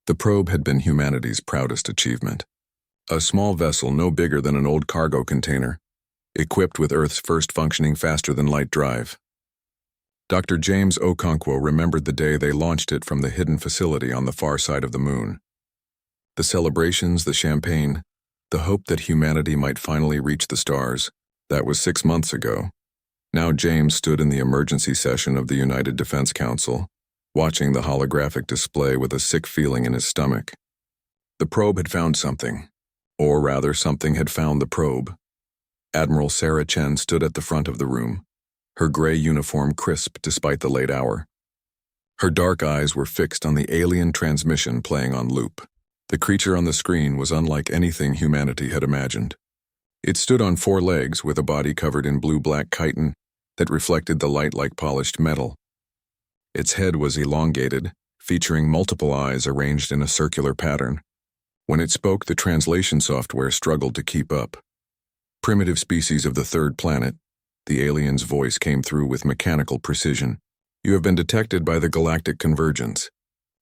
The probe had been humanity's proudest achievement. A small vessel no bigger than an old cargo container, equipped with Earth's first functioning faster-than-light drive. Dr. James Okonkwo remembered the day they launched it from the hidden facility on the far side of the moon. The celebrations, the champagne, the hope that humanity might finally reach the stars, that was 6 months ago. Now James stood in the emergency session of the United Defense Council, watching the holographic display with a sick feeling in his stomach. The probe had found something, or rather something had found the probe. Admiral Sarah Chen stood at the front of the room, her gray uniform crisp despite the late hour. Her dark eyes were fixed on the alien transmission playing on loop. The creature on the screen was unlike anything humanity had imagined. It stood on 4 legs with a body covered in blue-black chitin that reflected the light like polished metal. Its head was elongated, featuring multiple eyes arranged in a circular pattern. When it spoke, the translation software struggled to keep up. Primitive species of the 3rd planet, the alien's voice came through with mechanical precision. You have been detected by the Galactic Convergence.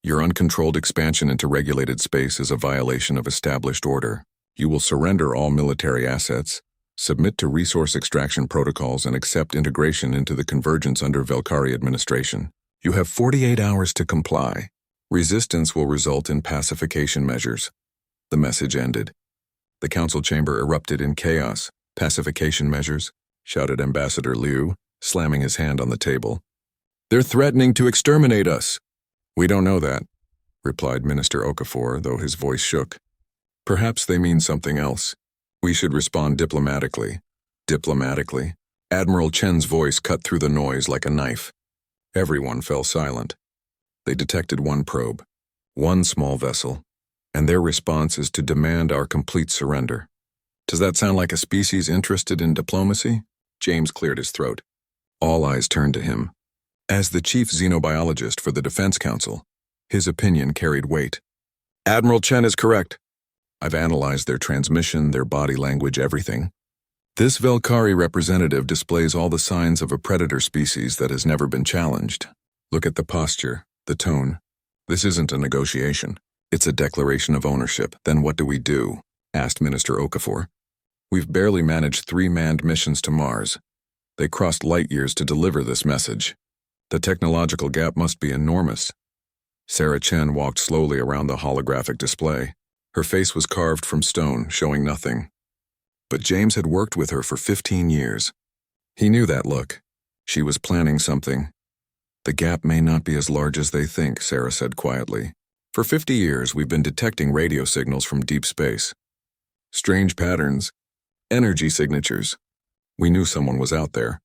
Your uncontrolled expansion into regulated space is a violation of established order. You will surrender all military assets, submit to resource extraction protocols, and accept integration into the Convergence under Velkari administration. You have 48 hours to comply. Resistance will result in pacification measures. The message ended. The council chamber erupted in chaos. Pacification measures? Shouted Ambassador Liu, slamming his hand on the table. They're threatening to exterminate us. We don't know that, replied Minister Okafor, though his voice shook. Perhaps they mean something else. We should respond diplomatically. Diplomatically? Admiral Chen's voice cut through the noise like a knife. Everyone fell silent. They detected one probe, one small vessel, and their response is to demand our complete surrender. Does that sound like a species interested in diplomacy? James cleared his throat. All eyes turned to him. As the chief xenobiologist for the Defense Council, his opinion carried weight. Admiral Chen is correct. I've analyzed their transmission, their body language, everything. This Velkari representative displays all the signs of a predator species that has never been challenged. Look at the posture, the tone. This isn't a negotiation. It's a declaration of ownership. Then what do we do? Asked Minister Okafor. We've barely managed 3 manned missions to Mars. They crossed light years to deliver this message. The technological gap must be enormous. Sarah Chen walked slowly around the holographic display. Her face was carved from stone, showing nothing. But James had worked with her for 15 years. He knew that look. She was planning something. The gap may not be as large as they think, Sarah said quietly. For 50 years, we've been detecting radio signals from deep space. Strange patterns, energy signatures. We knew someone was out there.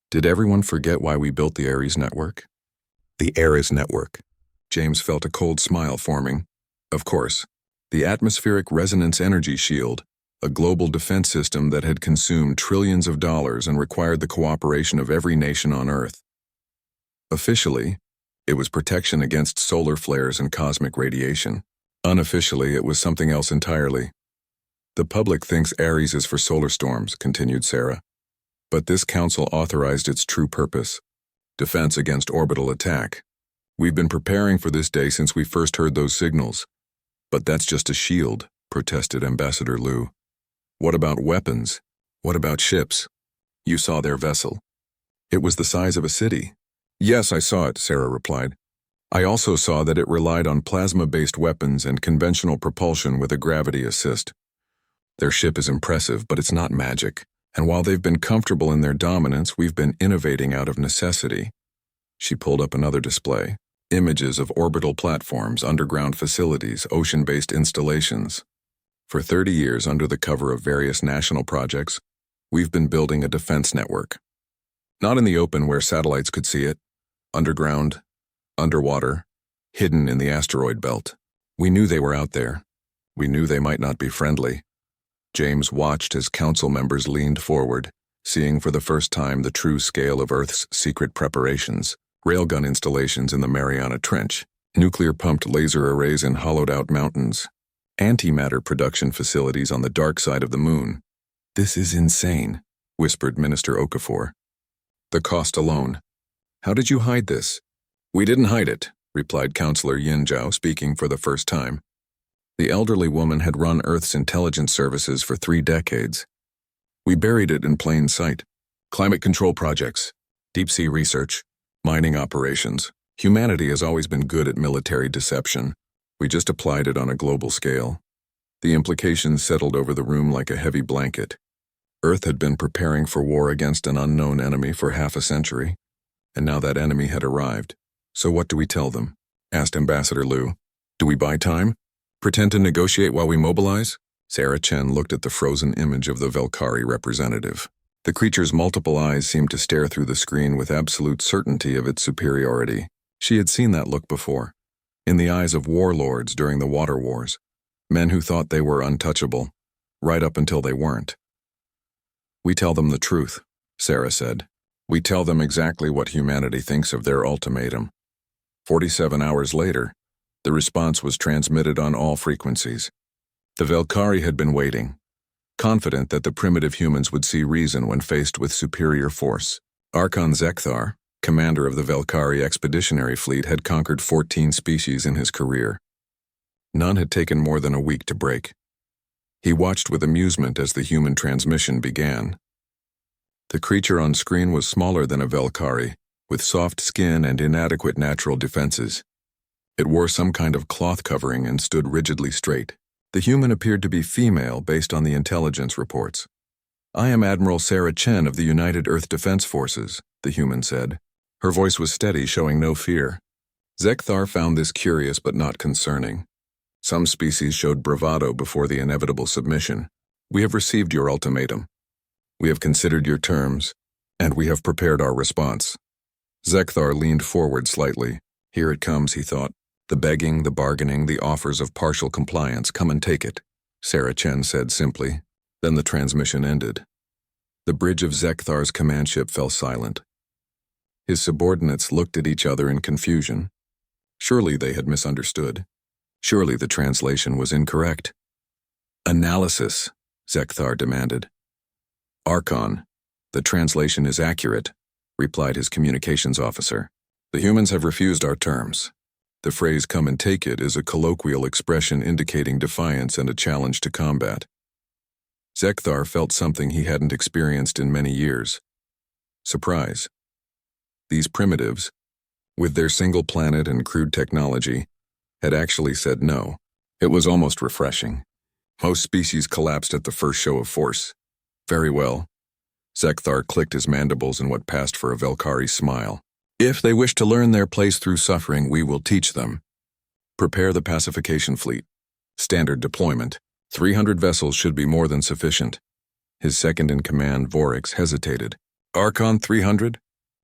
Did everyone forget why we built the Ares network? The Ares network. James felt a cold smile forming. Of course, the atmospheric resonance energy shield, a global defense system that had consumed trillions of dollars and required the cooperation of every nation on Earth. Officially, it was protection against solar flares and cosmic radiation. Unofficially, it was something else entirely. The public thinks Ares is for solar storms, continued Sarah. But this council authorized its true purpose: defense against orbital attack. We've been preparing for this day since we first heard those signals. But that's just a shield, protested Ambassador Liu. What about weapons? What about ships? You saw their vessel. It was the size of a city. Yes, I saw it, Sarah replied. I also saw that it relied on plasma-based weapons and conventional propulsion with a gravity assist. Their ship is impressive, but it's not magic. And while they've been comfortable in their dominance, we've been innovating out of necessity. She pulled up another display. Images of orbital platforms, underground facilities, ocean-based installations. For 30 years, under the cover of various national projects, we've been building a defense network. Not in the open where satellites could see it. Underground, underwater, hidden in the asteroid belt. We knew they were out there. We knew they might not be friendly. James watched as council members leaned forward, seeing for the first time the true scale of Earth's secret preparations. Railgun installations in the Mariana Trench, nuclear-pumped laser arrays in hollowed-out mountains, antimatter production facilities on the dark side of the moon. This is insane, whispered Minister Okafor. The cost alone. How did you hide this? We didn't hide it, replied Counselor Yinzhao, speaking for the first time. The elderly woman had run Earth's intelligence services for 3 decades. We buried it in plain sight. Climate control projects, deep-sea research, mining operations. Humanity has always been good at military deception. We just applied it on a global scale. The implications settled over the room like a heavy blanket. Earth had been preparing for war against an unknown enemy for half a century, and now that enemy had arrived. So what do we tell them? Asked Ambassador Liu. Do we buy time? Pretend to negotiate while we mobilize? Sarah Chen looked at the frozen image of the Velkari representative. The creature's multiple eyes seemed to stare through the screen with absolute certainty of its superiority. She had seen that look before, in the eyes of warlords during the water wars, men who thought they were untouchable, right up until they weren't. We tell them the truth, Sarah said. We tell them exactly what humanity thinks of their ultimatum. 47 hours later, the response was transmitted on all frequencies. The Velkari had been waiting, confident that the primitive humans would see reason when faced with superior force. Archon Zekthar, commander of the Velkari Expeditionary Fleet, had conquered 14 species in his career. None had taken more than a week to break. He watched with amusement as the human transmission began. The creature on screen was smaller than a Velkari, with soft skin and inadequate natural defenses. It wore some kind of cloth covering and stood rigidly straight. The human appeared to be female based on the intelligence reports. I am Admiral Sarah Chen of the United Earth Defense Forces, the human said. Her voice was steady, showing no fear. Zekthar found this curious but not concerning. Some species showed bravado before the inevitable submission. We have received your ultimatum. We have considered your terms, and we have prepared our response. Zekthar leaned forward slightly. Here it comes, he thought. The begging, the bargaining, the offers of partial compliance, come and take it, Sarah Chen said simply. Then the transmission ended. The bridge of Zekthar's command ship fell silent. His subordinates looked at each other in confusion. Surely they had misunderstood. Surely the translation was incorrect. Analysis, Zekthar demanded. Archon, the translation is accurate, replied his communications officer. The humans have refused our terms. The phrase come and take it is a colloquial expression indicating defiance and a challenge to combat. Zekthar felt something he hadn't experienced in many years. Surprise. These primitives, with their single planet and crude technology, had actually said no. It was almost refreshing. Most species collapsed at the first show of force. Very well. Zekthar clicked his mandibles in what passed for a Velkari smile. If they wish to learn their place through suffering, we will teach them. Prepare the pacification fleet. Standard deployment. 300 vessels should be more than sufficient. His second-in-command, Vorix, hesitated. Archon 300?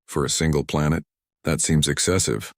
For a single planet? That seems excessive.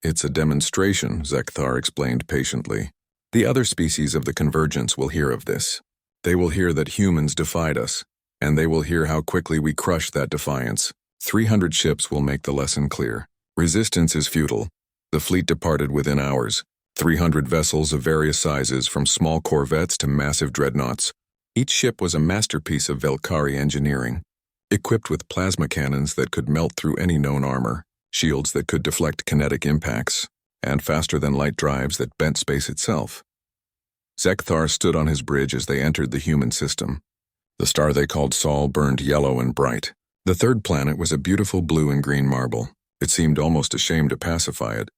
It's a demonstration, Zekthar explained patiently. The other species of the Convergence will hear of this. They will hear that humans defied us, and they will hear how quickly we crushed that defiance. 300 ships will make the lesson clear. Resistance is futile. The fleet departed within hours. 300 vessels of various sizes, from small corvettes to massive dreadnoughts. Each ship was a masterpiece of Velkari engineering, equipped with plasma cannons that could melt through any known armor, shields that could deflect kinetic impacts, and faster-than-light drives that bent space itself. Zekthar stood on his bridge as they entered the human system. The star they called Sol burned yellow and bright. The third planet was a beautiful blue and green marble. It seemed almost ashamed to pacify it,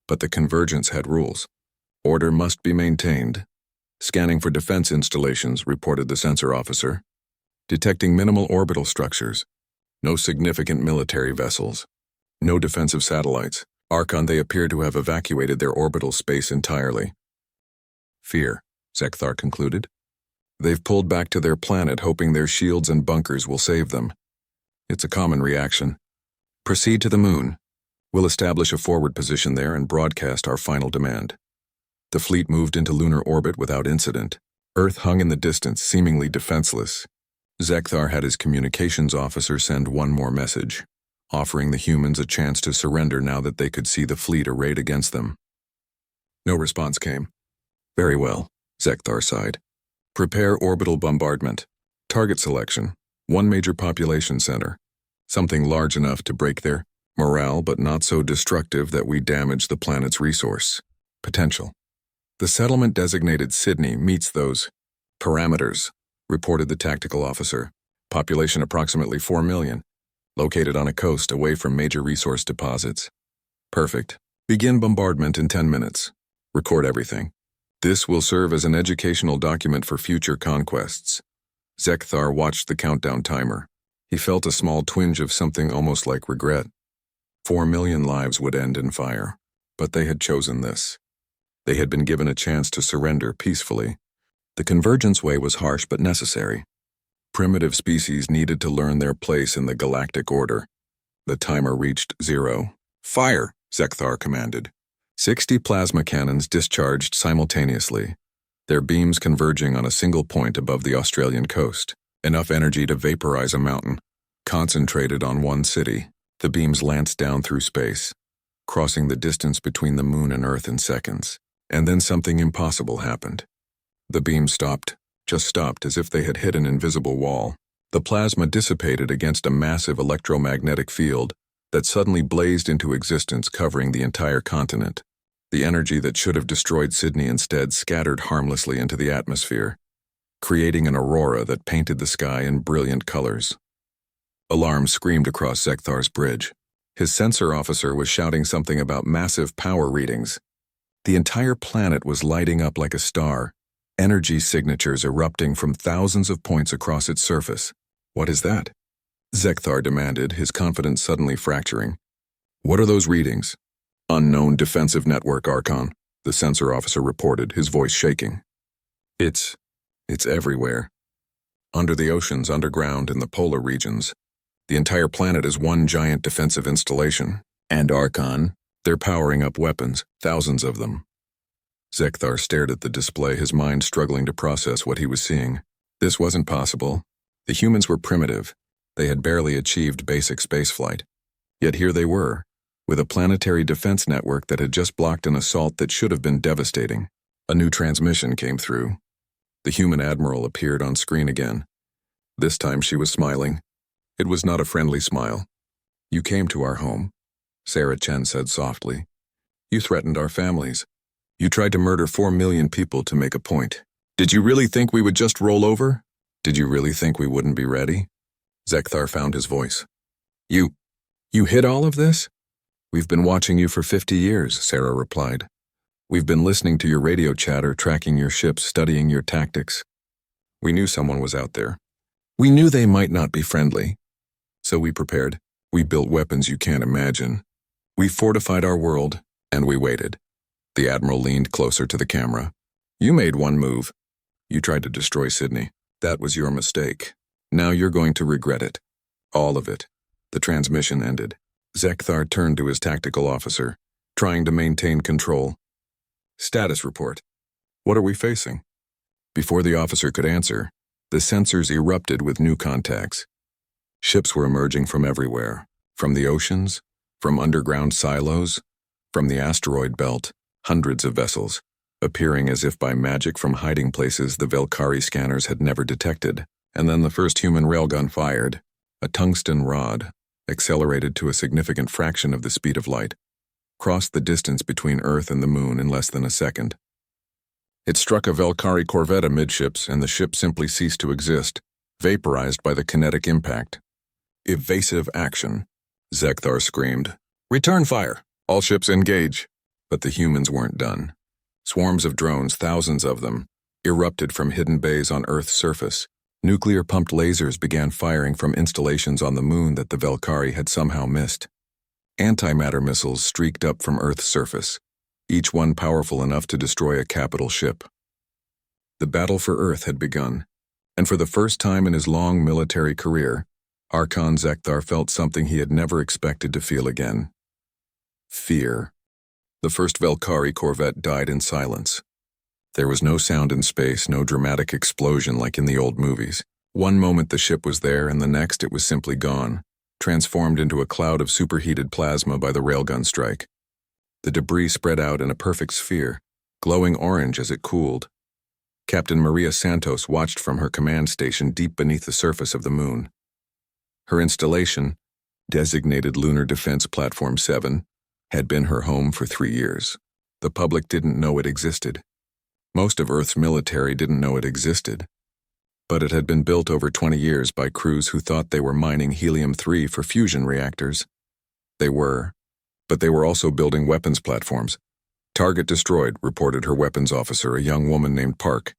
but the Convergence had rules. Order must be maintained. Scanning for defense installations, reported the sensor officer. Detecting minimal orbital structures. No significant military vessels. No defensive satellites. Archon, they appear to have evacuated their orbital space entirely. Fear, Zekthar concluded. They've pulled back to their planet, hoping their shields and bunkers will save them. It's a common reaction. Proceed to the moon. We'll establish a forward position there and broadcast our final demand. The fleet moved into lunar orbit without incident. Earth hung in the distance, seemingly defenseless. Zekthar had his communications officer send one more message, offering the humans a chance to surrender now that they could see the fleet arrayed against them. No response came. Very well, Zekthar sighed. Prepare orbital bombardment. Target selection. One major population center. Something large enough to break their Morale, but not so destructive that we damage the planet's resource potential. The settlement designated Sydney meets those parameters, reported the tactical officer. Population approximately 4 million, located on a coast away from major resource deposits. Perfect. Begin bombardment in 10 minutes. Record everything. This will serve as an educational document for future conquests. Zekthar watched the countdown timer. He felt a small twinge of something almost like regret. 4 million lives would end in fire, but they had chosen this. They had been given a chance to surrender peacefully. The convergence way was harsh but necessary. Primitive species needed to learn their place in the galactic order. The timer reached 0. Fire, Zekthar commanded. 60 plasma cannons discharged simultaneously, their beams converging on a single point above the Australian coast. Enough energy to vaporize a mountain. Concentrated on one city, the beams lanced down through space, crossing the distance between the moon and Earth in seconds. And then something impossible happened. The beams stopped, just stopped as if they had hit an invisible wall. The plasma dissipated against a massive electromagnetic field that suddenly blazed into existence, covering the entire continent. The energy that should have destroyed Sydney instead scattered harmlessly into the atmosphere, creating an aurora that painted the sky in brilliant colors. Alarm screamed across Zekthar's bridge. His sensor officer was shouting something about massive power readings. The entire planet was lighting up like a star, energy signatures erupting from thousands of points across its surface. What is that? Zekthar demanded, his confidence suddenly fracturing. What are those readings? Unknown defensive network, Archon, the sensor officer reported, his voice shaking. It's everywhere. Under the oceans, underground, in the polar regions. The entire planet is one giant defensive installation. And Archon, they're powering up weapons, thousands of them. Zekthar stared at the display, his mind struggling to process what he was seeing. This wasn't possible. The humans were primitive. They had barely achieved basic spaceflight. Yet here they were, with a planetary defense network that had just blocked an assault that should have been devastating. A new transmission came through. The human admiral appeared on screen again. This time she was smiling. It was not a friendly smile. You came to our home, Sarah Chen said softly. You threatened our families. You tried to murder 4 million people to make a point. Did you really think we would just roll over? Did you really think we wouldn't be ready? Zekthar found his voice. You hid all of this? We've been watching you for 50 years, Sarah replied. We've been listening to your radio chatter, tracking your ships, studying your tactics. We knew someone was out there. We knew they might not be friendly. So we prepared. We built weapons you can't imagine. We fortified our world, and we waited. The Admiral leaned closer to the camera. You made one move. You tried to destroy Sydney. That was your mistake. Now you're going to regret it. All of it. The transmission ended. Zekthar turned to his tactical officer, trying to maintain control. Status report. What are we facing? Before the officer could answer, the sensors erupted with new contacts. Ships were emerging from everywhere, from the oceans, from underground silos, from the asteroid belt, hundreds of vessels, appearing as if by magic from hiding places the Velkari scanners had never detected. And then the first human railgun fired, a tungsten rod, accelerated to a significant fraction of the speed of light, crossed the distance between Earth and the Moon in less than a second. It struck a Velkari corvette amidships, and the ship simply ceased to exist, vaporized by the kinetic impact. Evasive action, Zekthar screamed. Return fire! All ships engage! But the humans weren't done. Swarms of drones, thousands of them, erupted from hidden bays on Earth's surface. Nuclear-pumped lasers began firing from installations on the Moon that the Velkari had somehow missed. Antimatter missiles streaked up from Earth's surface, each one powerful enough to destroy a capital ship. The battle for Earth had begun, and for the first time in his long military career, Archon Zekthar felt something he had never expected to feel again. Fear. The first Velkari corvette died in silence. There was no sound in space, no dramatic explosion like in the old movies. One moment the ship was there, and the next it was simply gone, transformed into a cloud of superheated plasma by the railgun strike. The debris spread out in a perfect sphere, glowing orange as it cooled. Captain Maria Santos watched from her command station deep beneath the surface of the Moon. Her installation, designated Lunar Defense Platform 7, had been her home for 3 years. The public didn't know it existed. Most of Earth's military didn't know it existed. But it had been built over 20 years by crews who thought they were mining helium-3 for fusion reactors. They were, but they were also building weapons platforms. Target destroyed, reported her weapons officer, a young woman named Park.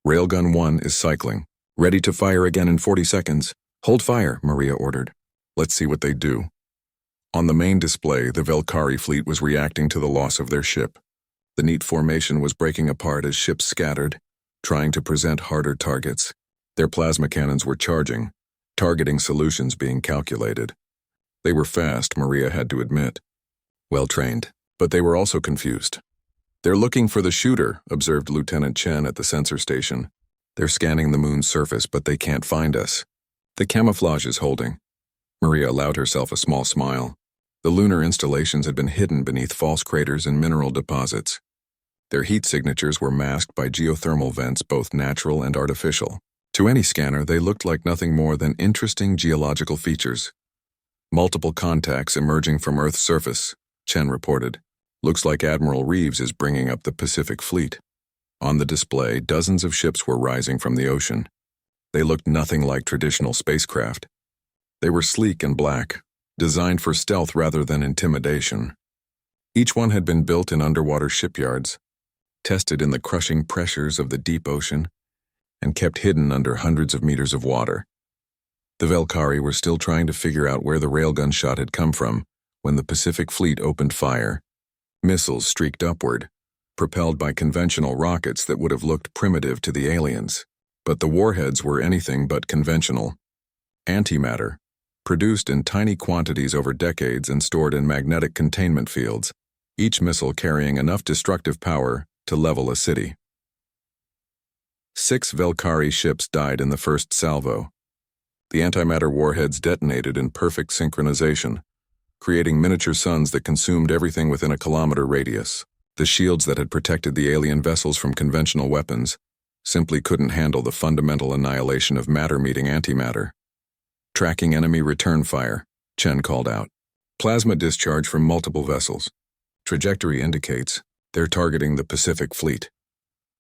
Railgun 1 is cycling. Ready to fire again in 40 seconds. Hold fire, Maria ordered. Let's see what they do. On the main display, the Velkari fleet was reacting to the loss of their ship. The neat formation was breaking apart as ships scattered, trying to present harder targets. Their plasma cannons were charging, targeting solutions being calculated. They were fast, Maria had to admit. Well-trained, but they were also confused. They're looking for the shooter, observed Lieutenant Chen at the sensor station. They're scanning the moon's surface, but they can't find us. The camouflage is holding. Maria allowed herself a small smile. The lunar installations had been hidden beneath false craters and mineral deposits. Their heat signatures were masked by geothermal vents, both natural and artificial. To any scanner, they looked like nothing more than interesting geological features. Multiple contacts emerging from Earth's surface, Chen reported. Looks like Admiral Reeves is bringing up the Pacific Fleet. On the display, dozens of ships were rising from the ocean. They looked nothing like traditional spacecraft. They were sleek and black, designed for stealth rather than intimidation. Each one had been built in underwater shipyards, tested in the crushing pressures of the deep ocean, and kept hidden under hundreds of meters of water. The Velkari were still trying to figure out where the railgun shot had come from when the Pacific Fleet opened fire. Missiles streaked upward, propelled by conventional rockets that would have looked primitive to the aliens. But the warheads were anything but conventional. Antimatter, produced in tiny quantities over decades and stored in magnetic containment fields, each missile carrying enough destructive power to level a city. 6 Velkari ships died in the first salvo. The antimatter warheads detonated in perfect synchronization, creating miniature suns that consumed everything within a kilometer radius. The shields that had protected the alien vessels from conventional weapons simply couldn't handle the fundamental annihilation of matter-meeting antimatter. Tracking enemy return fire, Chen called out. Plasma discharge from multiple vessels. Trajectory indicates they're targeting the Pacific Fleet.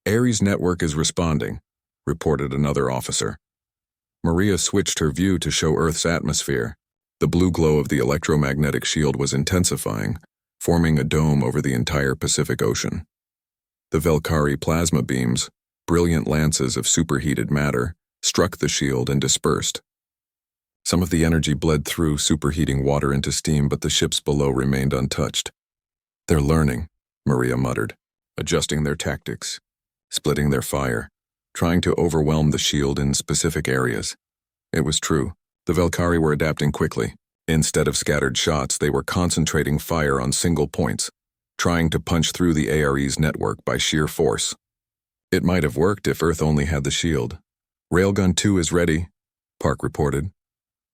Ares network is responding, reported another officer. Maria switched her view to show Earth's atmosphere. The blue glow of the electromagnetic shield was intensifying, forming a dome over the entire Pacific Ocean. The Velkari plasma beams, brilliant lances of superheated matter, struck the shield and dispersed. Some of the energy bled through, superheating water into steam, but the ships below remained untouched. They're learning, Maria muttered, adjusting their tactics, splitting their fire, trying to overwhelm the shield in specific areas. It was true. The Velkari were adapting quickly. Instead of scattered shots, they were concentrating fire on single points, trying to punch through the Ares network by sheer force. It might have worked if Earth only had the shield. Railgun 2 is ready, Park reported.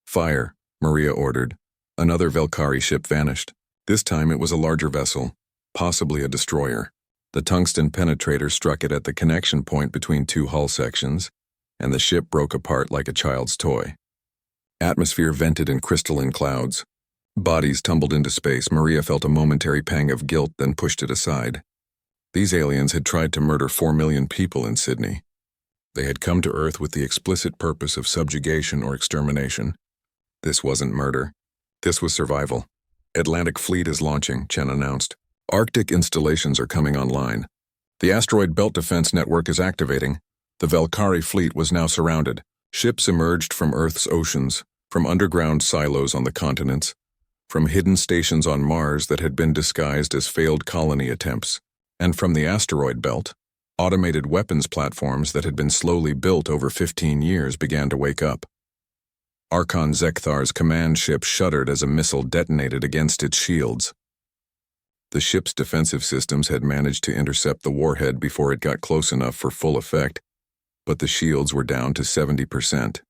Fire, Maria ordered. Another Velkari ship vanished. This time it was a larger vessel, possibly a destroyer. The tungsten penetrator struck it at the connection point between 2 hull sections, and the ship broke apart like a child's toy. Atmosphere vented in crystalline clouds. Bodies tumbled into space. Maria felt a momentary pang of guilt, then pushed it aside. These aliens had tried to murder 4 million people in Sydney. They had come to Earth with the explicit purpose of subjugation or extermination. This wasn't murder. This was survival. Atlantic Fleet is launching, Chen announced. Arctic installations are coming online. The asteroid belt defense network is activating. The Velkari fleet was now surrounded. Ships emerged from Earth's oceans, from underground silos on the continents, from hidden stations on Mars that had been disguised as failed colony attempts, and from the asteroid belt, automated weapons platforms that had been slowly built over 15 years began to wake up. Archon Zekthar's command ship shuddered as a missile detonated against its shields. The ship's defensive systems had managed to intercept the warhead before it got close enough for full effect, but the shields were down to 70%.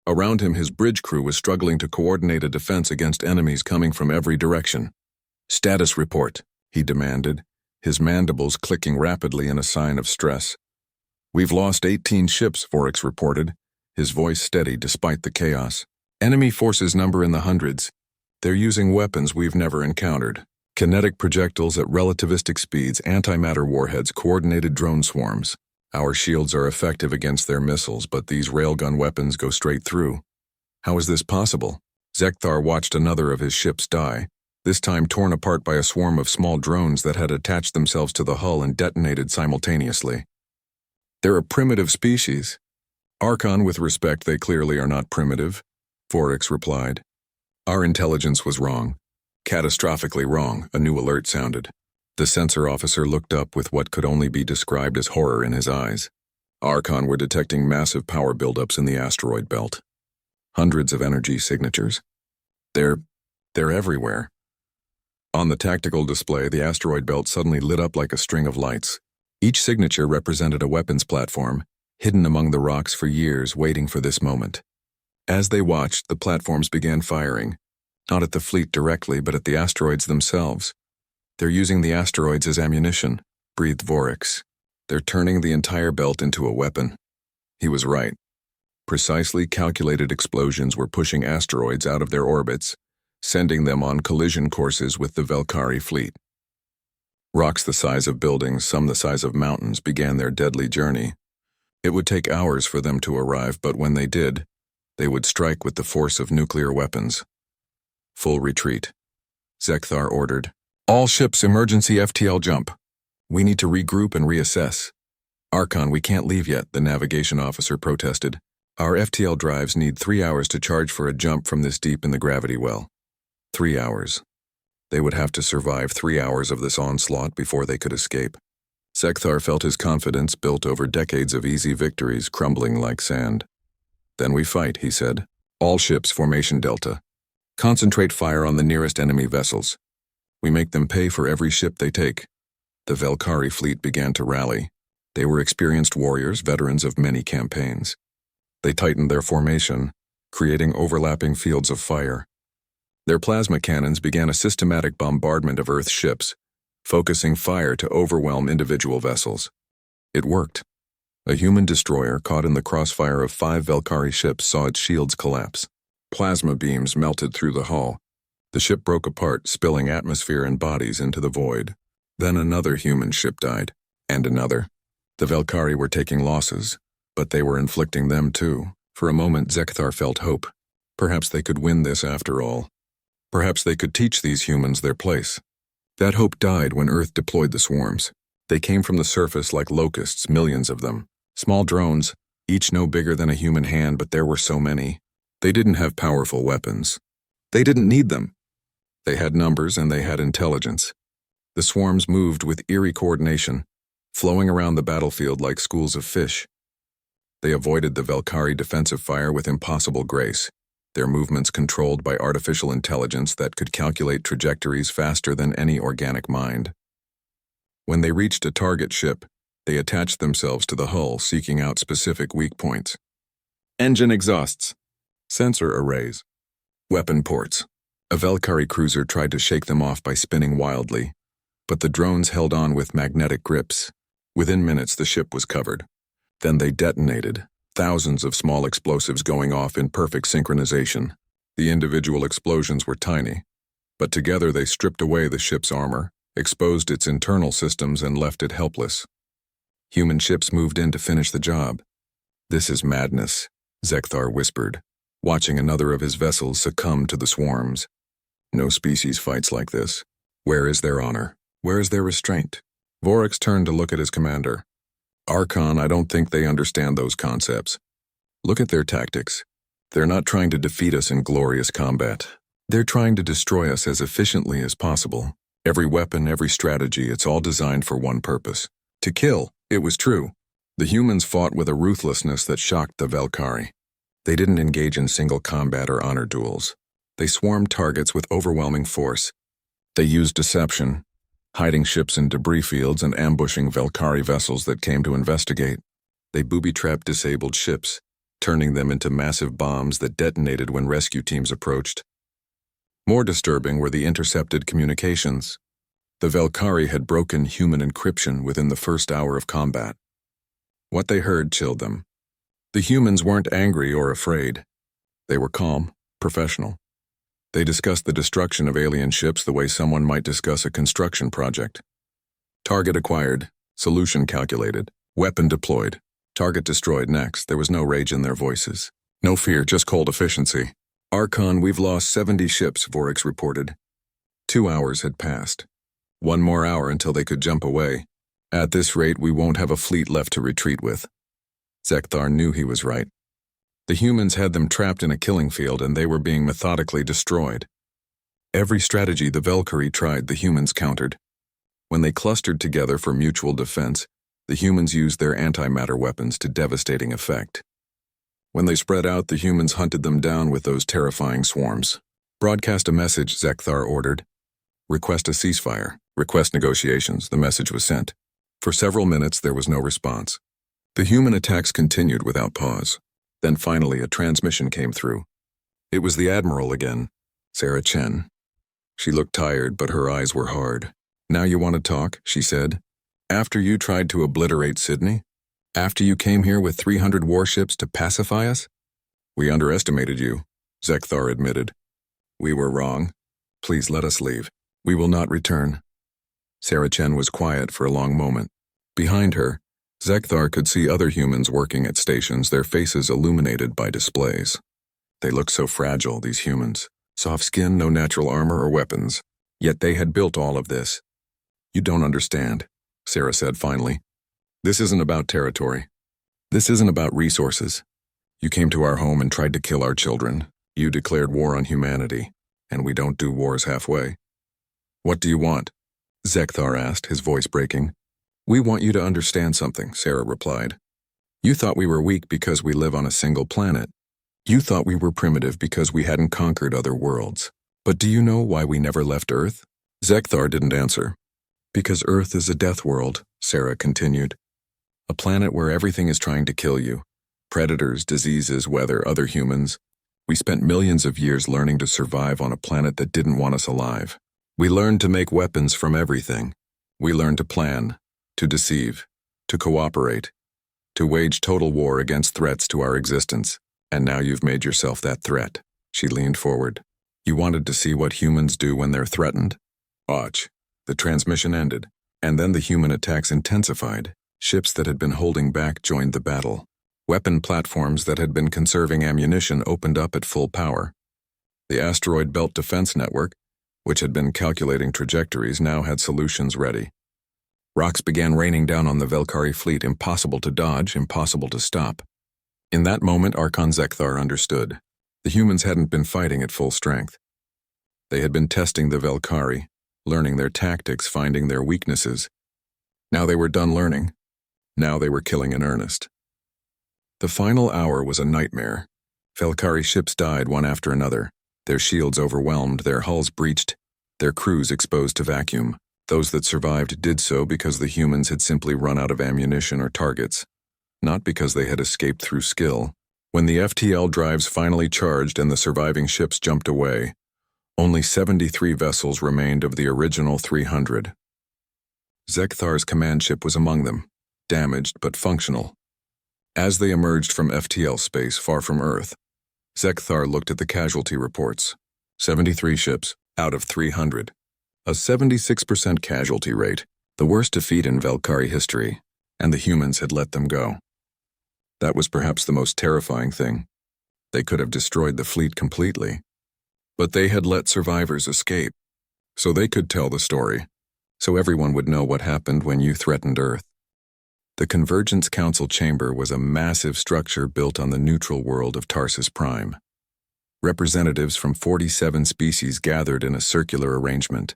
Around him, his bridge crew was struggling to coordinate a defense against enemies coming from every direction. "Status report," he demanded, his mandibles clicking rapidly in a sign of stress. "We've lost 18 ships," Oryx reported, his voice steady despite the chaos. "Enemy forces number in the hundreds. They're using weapons we've never encountered. Kinetic projectiles at relativistic speeds, antimatter warheads, coordinated drone swarms. Our shields are effective against their missiles, but these railgun weapons go straight through. How is this possible? Zekthar watched another of his ships die, this time torn apart by a swarm of small drones that had attached themselves to the hull and detonated simultaneously. They're a primitive species. Archon, with respect, they clearly are not primitive, Voryx replied. Our intelligence was wrong. Catastrophically wrong, a new alert sounded. The sensor officer looked up with what could only be described as horror in his eyes. Archon were detecting massive power buildups in the asteroid belt. Hundreds of energy signatures. They're everywhere. On the tactical display, the asteroid belt suddenly lit up like a string of lights. Each signature represented a weapons platform, hidden among the rocks for years, waiting for this moment. As they watched, the platforms began firing, not at the fleet directly, but at the asteroids themselves. They're using the asteroids as ammunition, breathed Voryx. They're turning the entire belt into a weapon. He was right. Precisely calculated explosions were pushing asteroids out of their orbits, sending them on collision courses with the Velkari fleet. Rocks the size of buildings, some the size of mountains, began their deadly journey. It would take hours for them to arrive, but when they did, they would strike with the force of nuclear weapons. Full retreat. Zekthar ordered. All ships emergency FTL jump. We need to regroup and reassess. Archon, we can't leave yet, the navigation officer protested. Our FTL drives need 3 hours to charge for a jump from this deep in the gravity well. 3 hours. They would have to survive 3 hours of this onslaught before they could escape. Zekthar felt his confidence, built over decades of easy victories, crumbling like sand. Then we fight, he said. All ships, formation Delta. Concentrate fire on the nearest enemy vessels. We make them pay for every ship they take. The Velkari fleet began to rally. They were experienced warriors, veterans of many campaigns. They tightened their formation, creating overlapping fields of fire. Their plasma cannons began a systematic bombardment of Earth's ships, focusing fire to overwhelm individual vessels. It worked. A human destroyer caught in the crossfire of 5 Velkari ships saw its shields collapse. Plasma beams melted through the hull. The ship broke apart, spilling atmosphere and bodies into the void. Then another human ship died, and another. The Velkari were taking losses, but they were inflicting them too. For a moment, Zekthar felt hope. Perhaps they could win this after all. Perhaps they could teach these humans their place. That hope died when Earth deployed the swarms. They came from the surface like locusts, millions of them. Small drones, each no bigger than a human hand, but there were so many. They didn't have powerful weapons. They didn't need them. They had numbers and they had intelligence. The swarms moved with eerie coordination, flowing around the battlefield like schools of fish. They avoided the Velkari defensive fire with impossible grace, their movements controlled by artificial intelligence that could calculate trajectories faster than any organic mind. When they reached a target ship, they attached themselves to the hull, seeking out specific weak points. Engine exhausts. Sensor arrays. Weapon ports. A Velkari cruiser tried to shake them off by spinning wildly, but the drones held on with magnetic grips. Within minutes, the ship was covered. Then they detonated, thousands of small explosives going off in perfect synchronization. The individual explosions were tiny, but together they stripped away the ship's armor, exposed its internal systems, and left it helpless. Human ships moved in to finish the job. This is madness, Zekthar whispered, watching another of his vessels succumb to the swarms. No species fights like this. Where is their honor? Where is their restraint? Voryx turned to look at his commander. Archon, I don't think they understand those concepts. Look at their tactics. They're not trying to defeat us in glorious combat. They're trying to destroy us as efficiently as possible. Every weapon, every strategy, it's all designed for one purpose. To kill. It was true. The humans fought with a ruthlessness that shocked the Velkari. They didn't engage in single combat or honor duels. They swarmed targets with overwhelming force. They used deception, hiding ships in debris fields and ambushing Velkari vessels that came to investigate. They booby-trapped disabled ships, turning them into massive bombs that detonated when rescue teams approached. More disturbing were the intercepted communications. The Velkari had broken human encryption within the first hour of combat. What they heard chilled them. The humans weren't angry or afraid. They were calm, professional. They discussed the destruction of alien ships the way someone might discuss a construction project. Target acquired, solution calculated, weapon deployed, target destroyed next. There was no rage in their voices. No fear, just cold efficiency. Archon, we've lost 70 ships, Vorix reported. 2 hours had passed. 1 more hour until they could jump away. At this rate, we won't have a fleet left to retreat with. Zekthar knew he was right. The humans had them trapped in a killing field and they were being methodically destroyed. Every strategy the Valkyrie tried, the humans countered. When they clustered together for mutual defense, the humans used their antimatter weapons to devastating effect. When they spread out, the humans hunted them down with those terrifying swarms. Broadcast a message, Zekthar ordered. Request a ceasefire. Request negotiations. The message was sent. For several minutes, there was no response. The human attacks continued without pause. Then finally, a transmission came through. It was the Admiral again, Sarah Chen. She looked tired, but her eyes were hard. Now you want to talk, she said. After you tried to obliterate Sydney? After you came here with 300 warships to pacify us? We underestimated you, Zekthar admitted. We were wrong. Please let us leave. We will not return. Sarah Chen was quiet for a long moment. Behind her, Zekthar could see other humans working at stations, their faces illuminated by displays. They looked so fragile, these humans. Soft skin, no natural armor or weapons. Yet they had built all of this. You don't understand, Sarah said finally. This isn't about territory. This isn't about resources. You came to our home and tried to kill our children. You declared war on humanity, and we don't do wars halfway. What do you want? Zekthar asked, his voice breaking. We want you to understand something, Sarah replied. You thought we were weak because we live on a single planet. You thought we were primitive because we hadn't conquered other worlds. But do you know why we never left Earth? Zekthar didn't answer. Because Earth is a death world, Sarah continued. A planet where everything is trying to kill you. Predators, diseases, weather, other humans. We spent millions of years learning to survive on a planet that didn't want us alive. We learned to make weapons from everything. We learned to plan, to deceive, to cooperate, to wage total war against threats to our existence. And now you've made yourself that threat. She leaned forward. You wanted to see what humans do when they're threatened? Watch. The transmission ended, and then the human attacks intensified. Ships that had been holding back joined the battle. Weapon platforms that had been conserving ammunition opened up at full power. The asteroid belt defense network, which had been calculating trajectories, now had solutions ready. Rocks began raining down on the Valkyrie fleet, impossible to dodge, impossible to stop. In that moment, Archon Zekthar understood. The humans hadn't been fighting at full strength. They had been testing the Valkyrie, learning their tactics, finding their weaknesses. Now they were done learning. Now they were killing in earnest. The final hour was a nightmare. Valkyrie ships died one after another, their shields overwhelmed, their hulls breached, their crews exposed to vacuum. Those that survived did so because the humans had simply run out of ammunition or targets, not because they had escaped through skill. When the FTL drives finally charged and the surviving ships jumped away, only 73 vessels remained of the original 300. Zekthar's command ship was among them, damaged but functional. As they emerged from FTL space far from Earth, Zekthar looked at the casualty reports. 73 ships out of 300. A 76% casualty rate, the worst defeat in Valkyrie history, and the humans had let them go. That was perhaps the most terrifying thing. They could have destroyed the fleet completely. But they had let survivors escape, so they could tell the story, so everyone would know what happened when you threatened Earth. The Convergence Council chamber was a massive structure built on the neutral world of Tarsus Prime. Representatives from 47 species gathered in a circular arrangement,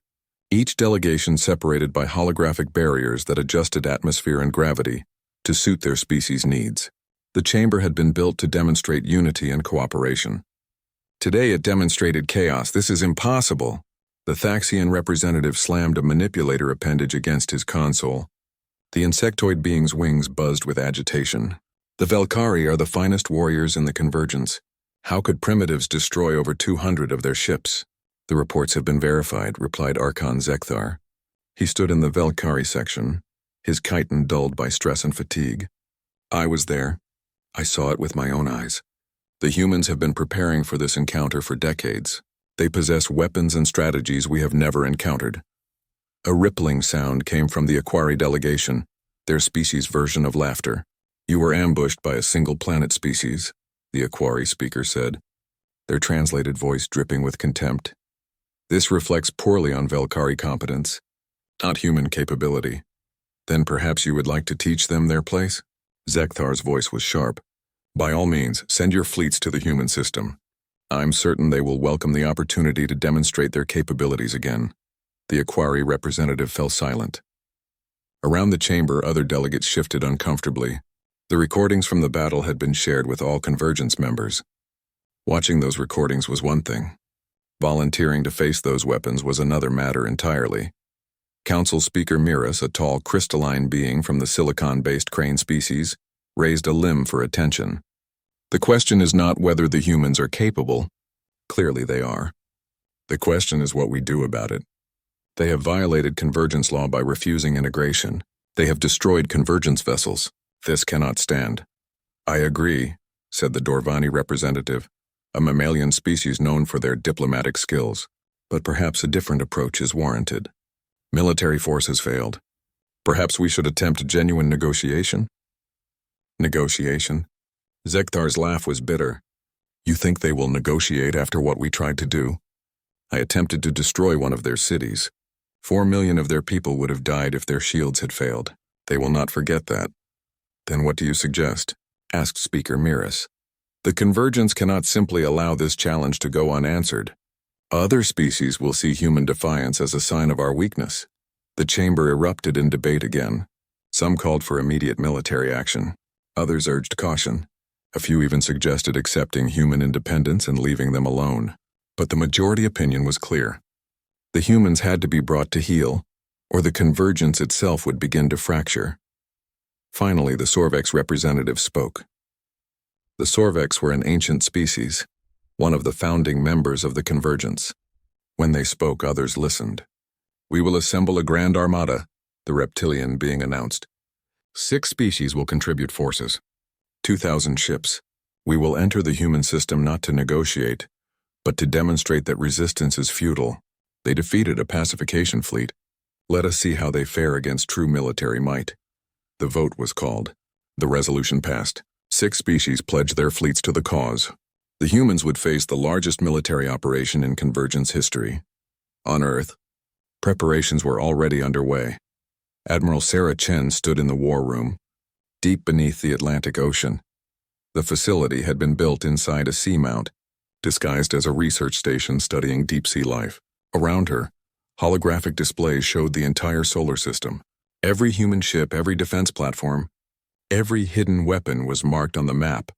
each delegation separated by holographic barriers that adjusted atmosphere and gravity to suit their species' needs. The chamber had been built to demonstrate unity and cooperation. Today it demonstrated chaos. This is impossible. The Thaxian representative slammed a manipulator appendage against his console. The insectoid being's wings buzzed with agitation. The Valkyrie are the finest warriors in the Convergence. How could primitives destroy over 200 of their ships? The reports have been verified, replied Archon Zekthar. He stood in the Valkyrie section, his chitin dulled by stress and fatigue. I was there. I saw it with my own eyes. The humans have been preparing for this encounter for decades. They possess weapons and strategies we have never encountered. A rippling sound came from the HFY delegation, their species' version of laughter. You were ambushed by a single planet species, the HFY speaker said, their translated voice dripping with contempt. This reflects poorly on Velkari competence, not human capability. Then perhaps you would like to teach them their place? Zekthar's voice was sharp. By all means, send your fleets to the human system. I'm certain they will welcome the opportunity to demonstrate their capabilities again. The HFY representative fell silent. Around the chamber, other delegates shifted uncomfortably. The recordings from the battle had been shared with all Convergence members. Watching those recordings was one thing. Volunteering to face those weapons was another matter entirely. Council Speaker Miras, a tall crystalline being from the silicon-based crane species, raised a limb for attention. The question is not whether the humans are capable. Clearly they are. The question is what we do about it. They have violated convergence law by refusing integration. They have destroyed convergence vessels. This cannot stand. I agree, said the Dorvani representative, a mammalian species known for their diplomatic skills. But perhaps a different approach is warranted. Military force has failed. Perhaps we should attempt genuine negotiation? Negotiation? Zekthar's laugh was bitter. You think they will negotiate after what we tried to do? I attempted to destroy one of their cities. 4 million of their people would have died if their shields had failed. They will not forget that. Then what do you suggest? Asked Speaker Miras. The Convergence cannot simply allow this challenge to go unanswered. Other species will see human defiance as a sign of our weakness. The chamber erupted in debate again. Some called for immediate military action. Others urged caution. A few even suggested accepting human independence and leaving them alone. But the majority opinion was clear. The humans had to be brought to heel, or the Convergence itself would begin to fracture. Finally, the Sorvex representative spoke. The Sorvex were an ancient species, one of the founding members of the Convergence. When they spoke, others listened. We will assemble a grand armada, the reptilian being announced. 6 species will contribute forces. 2,000 ships. We will enter the human system not to negotiate, but to demonstrate that resistance is futile. They defeated a pacification fleet. Let us see how they fare against true military might. The vote was called. The resolution passed. 6 species pledged their fleets to the cause. The humans would face the largest military operation in Convergence history. On Earth, preparations were already underway. Admiral Sarah Chen stood in the war room, deep beneath the Atlantic Ocean. The facility had been built inside a seamount, disguised as a research station studying deep-sea life. Around her, holographic displays showed the entire solar system. Every human ship, every defense platform, every hidden weapon was marked on the map.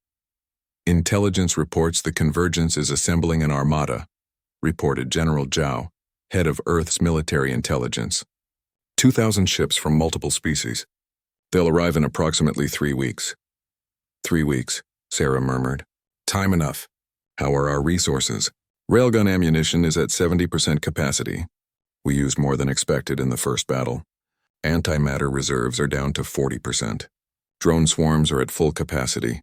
Intelligence reports the Convergence is assembling an armada, reported General Zhao, head of Earth's military intelligence. 2,000 ships from multiple species. They'll arrive in approximately 3 weeks. 3 weeks, Sarah murmured. Time enough. How are our resources? Railgun ammunition is at 70% capacity. We used more than expected in the first battle. Antimatter reserves are down to 40%. Drone swarms are at full capacity,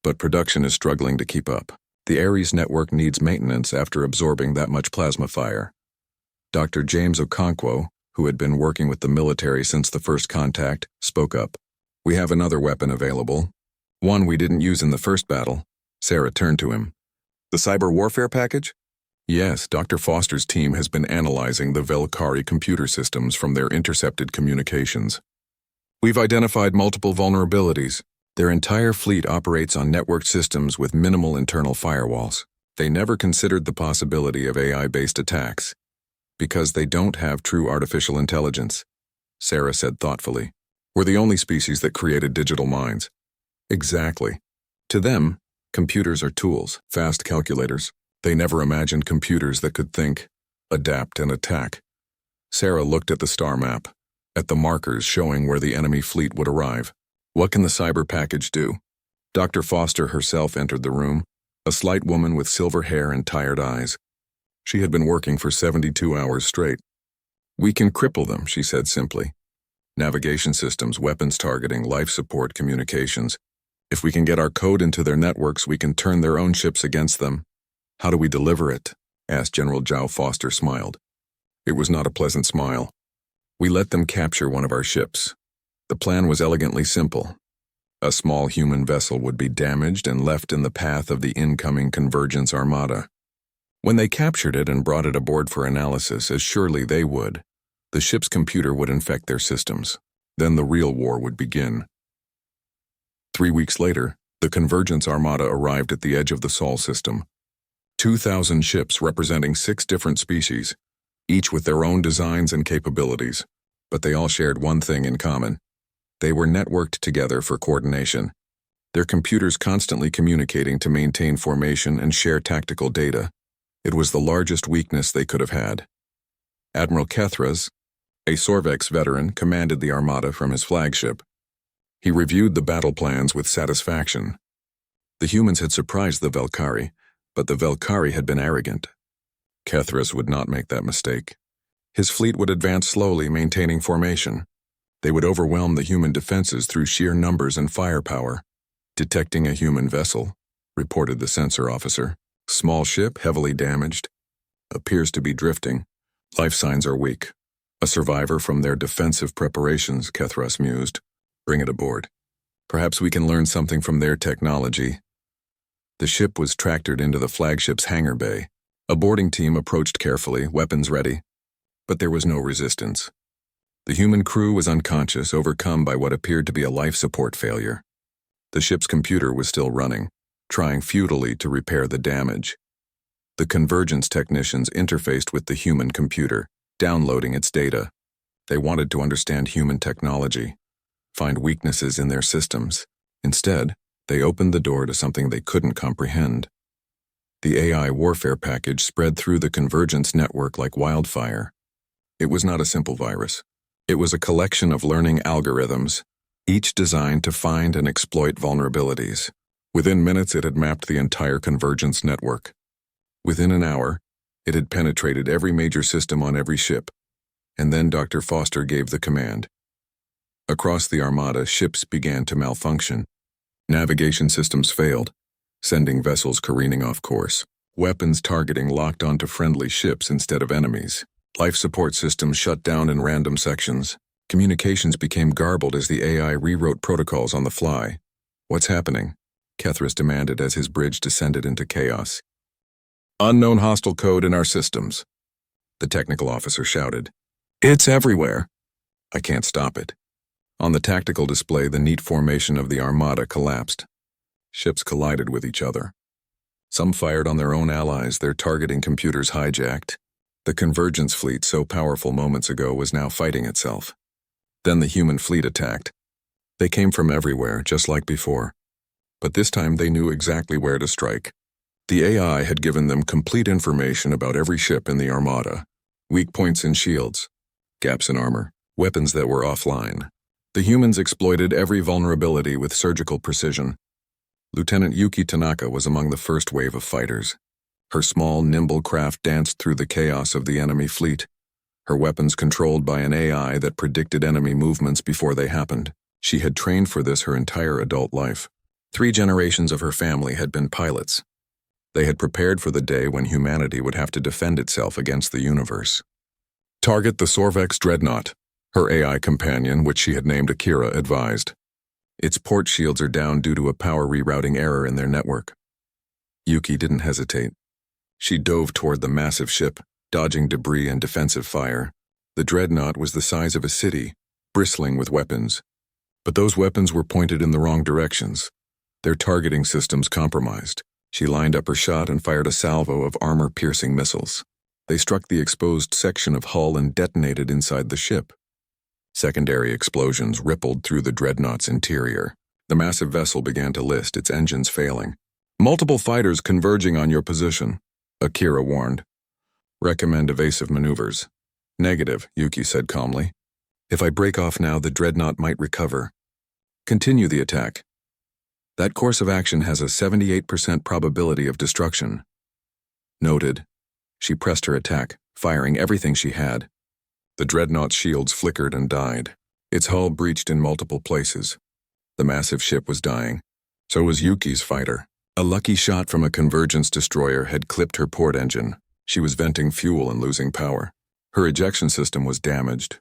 but production is struggling to keep up. The Ares network needs maintenance after absorbing that much plasma fire. Dr. James Okonkwo, who had been working with the military since the first contact, spoke up. We have another weapon available. One we didn't use in the first battle. Sarah turned to him. The cyber warfare package? Yes, Dr. Foster's team has been analyzing the Velkari computer systems from their intercepted communications. We've identified multiple vulnerabilities. Their entire fleet operates on networked systems with minimal internal firewalls. They never considered the possibility of AI-based attacks, because they don't have true artificial intelligence, Sarah said thoughtfully. We're the only species that created digital minds. Exactly. To them, computers are tools, fast calculators. They never imagined computers that could think, adapt, and attack. Sarah looked at the star map, at the markers showing where the enemy fleet would arrive. What can the cyber package do? Dr. Foster herself entered the room, a slight woman with silver hair and tired eyes. She had been working for 72 hours straight. We can cripple them, she said simply. Navigation systems, weapons targeting, life support, communications. If we can get our code into their networks, we can turn their own ships against them. How do we deliver it? asked General Zhao. Foster smiled. It was not a pleasant smile. We let them capture one of our ships. The plan was elegantly simple. A small human vessel would be damaged and left in the path of the incoming Convergence Armada. When they captured it and brought it aboard for analysis, as surely they would, the ship's computer would infect their systems. Then the real war would begin. 3 weeks later, the Convergence Armada arrived at the edge of the Sol system. 2,000 ships representing 6 different species, each with their own designs and capabilities, but they all shared one thing in common. They were networked together for coordination, their computers constantly communicating to maintain formation and share tactical data. It was the largest weakness they could have had. Admiral Kethras, a Sorvex veteran, commanded the Armada from his flagship. He reviewed the battle plans with satisfaction. The humans had surprised the Velkari, but the Velkari had been arrogant. Kethras would not make that mistake. His fleet would advance slowly, maintaining formation. They would overwhelm the human defenses through sheer numbers and firepower. Detecting a human vessel, reported the sensor officer. Small ship, heavily damaged. Appears to be drifting. Life signs are weak. A survivor from their defensive preparations, Kethras mused. Bring it aboard. Perhaps we can learn something from their technology. The ship was tractored into the flagship's hangar bay. A boarding team approached carefully, weapons ready. But there was no resistance. The human crew was unconscious, overcome by what appeared to be a life support failure. The ship's computer was still running, trying futilely to repair the damage. The convergence technicians interfaced with the human computer, downloading its data. They wanted to understand human technology, find weaknesses in their systems. Instead, they opened the door to something they couldn't comprehend. The AI warfare package spread through the convergence network like wildfire. It was not a simple virus. It was a collection of learning algorithms, each designed to find and exploit vulnerabilities. Within minutes, it had mapped the entire convergence network. Within an hour, it had penetrated every major system on every ship. And then Dr. Foster gave the command. Across the Armada, ships began to malfunction. Navigation systems failed, sending vessels careening off course. Weapons targeting locked onto friendly ships instead of enemies. Life support systems shut down in random sections. Communications became garbled as the AI rewrote protocols on the fly. What's happening? Kethras demanded as his bridge descended into chaos. Unknown hostile code in our systems, the technical officer shouted. It's everywhere. I can't stop it. On the tactical display, the neat formation of the Armada collapsed. Ships collided with each other. Some fired on their own allies, their targeting computers hijacked. The convergence fleet, so powerful moments ago, was now fighting itself. Then the human fleet attacked. They came from everywhere, just like before. But this time they knew exactly where to strike. The AI had given them complete information about every ship in the Armada. Weak points in shields, gaps in armor, weapons that were offline. The humans exploited every vulnerability with surgical precision. Lieutenant Yuki Tanaka was among the first wave of fighters. Her small, nimble craft danced through the chaos of the enemy fleet, her weapons controlled by an AI that predicted enemy movements before they happened. She had trained for this her entire adult life. 3 generations of her family had been pilots. They had prepared for the day when humanity would have to defend itself against the universe. Target the Sorvex dreadnought, her AI companion, which she had named Akira, advised. Its port shields are down due to a power rerouting error in their network. Yuki didn't hesitate. She dove toward the massive ship, dodging debris and defensive fire. The dreadnought was the size of a city, bristling with weapons. But those weapons were pointed in the wrong directions, their targeting systems compromised. She lined up her shot and fired a salvo of armor-piercing missiles. They struck the exposed section of hull and detonated inside the ship. Secondary explosions rippled through the dreadnought's interior. The massive vessel began to list, its engines failing. Multiple fighters converging on your position, Akira warned. Recommend evasive maneuvers. Negative, Yuki said calmly. If I break off now, the dreadnought might recover. Continue the attack. That course of action has a 78% probability of destruction. Noted. She pressed her attack, firing everything she had. The dreadnought's shields flickered and died. Its hull breached in multiple places. The massive ship was dying. So was Yuki's fighter. A lucky shot from a convergence destroyer had clipped her port engine. She was venting fuel and losing power. Her ejection system was damaged.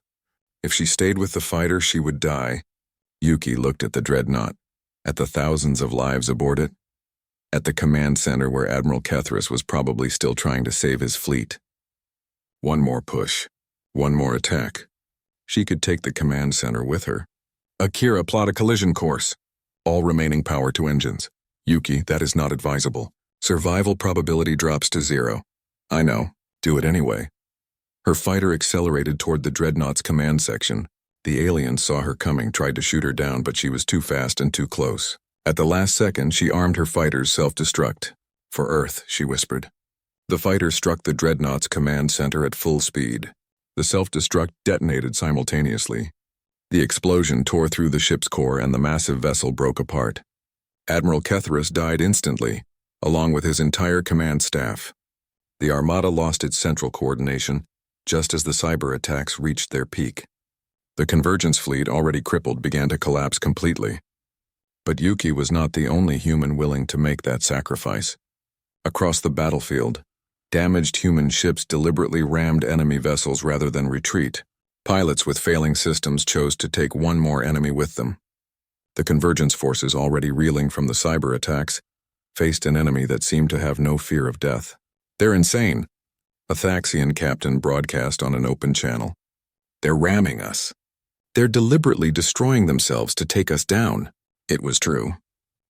If she stayed with the fighter, she would die. Yuki looked at the dreadnought, at the thousands of lives aboard it, at the command center where Admiral Kethris was probably still trying to save his fleet. One more push. One more attack. She could take the command center with her. Akira, plot a collision course. All remaining power to engines. Yuki, that is not advisable. Survival probability drops to 0. I know. Do it anyway. Her fighter accelerated toward the dreadnought's command section. The aliens saw her coming, tried to shoot her down, but she was too fast and too close. At the last second, she armed her fighters self-destruct. For Earth, she whispered. The fighter struck the dreadnought's command center at full speed. The self-destruct detonated simultaneously. The explosion tore through the ship's core and the massive vessel broke apart. Admiral Kethris died instantly, along with his entire command staff. The Armada lost its central coordination, just as the cyber attacks reached their peak. The Convergence fleet, already crippled, began to collapse completely. But Yuki was not the only human willing to make that sacrifice. Across the battlefield, damaged human ships deliberately rammed enemy vessels rather than retreat. Pilots with failing systems chose to take one more enemy with them. The Convergence forces, already reeling from the cyber attacks, faced an enemy that seemed to have no fear of death. They're insane, a Thaxian captain broadcast on an open channel. They're ramming us. They're deliberately destroying themselves to take us down. It was true.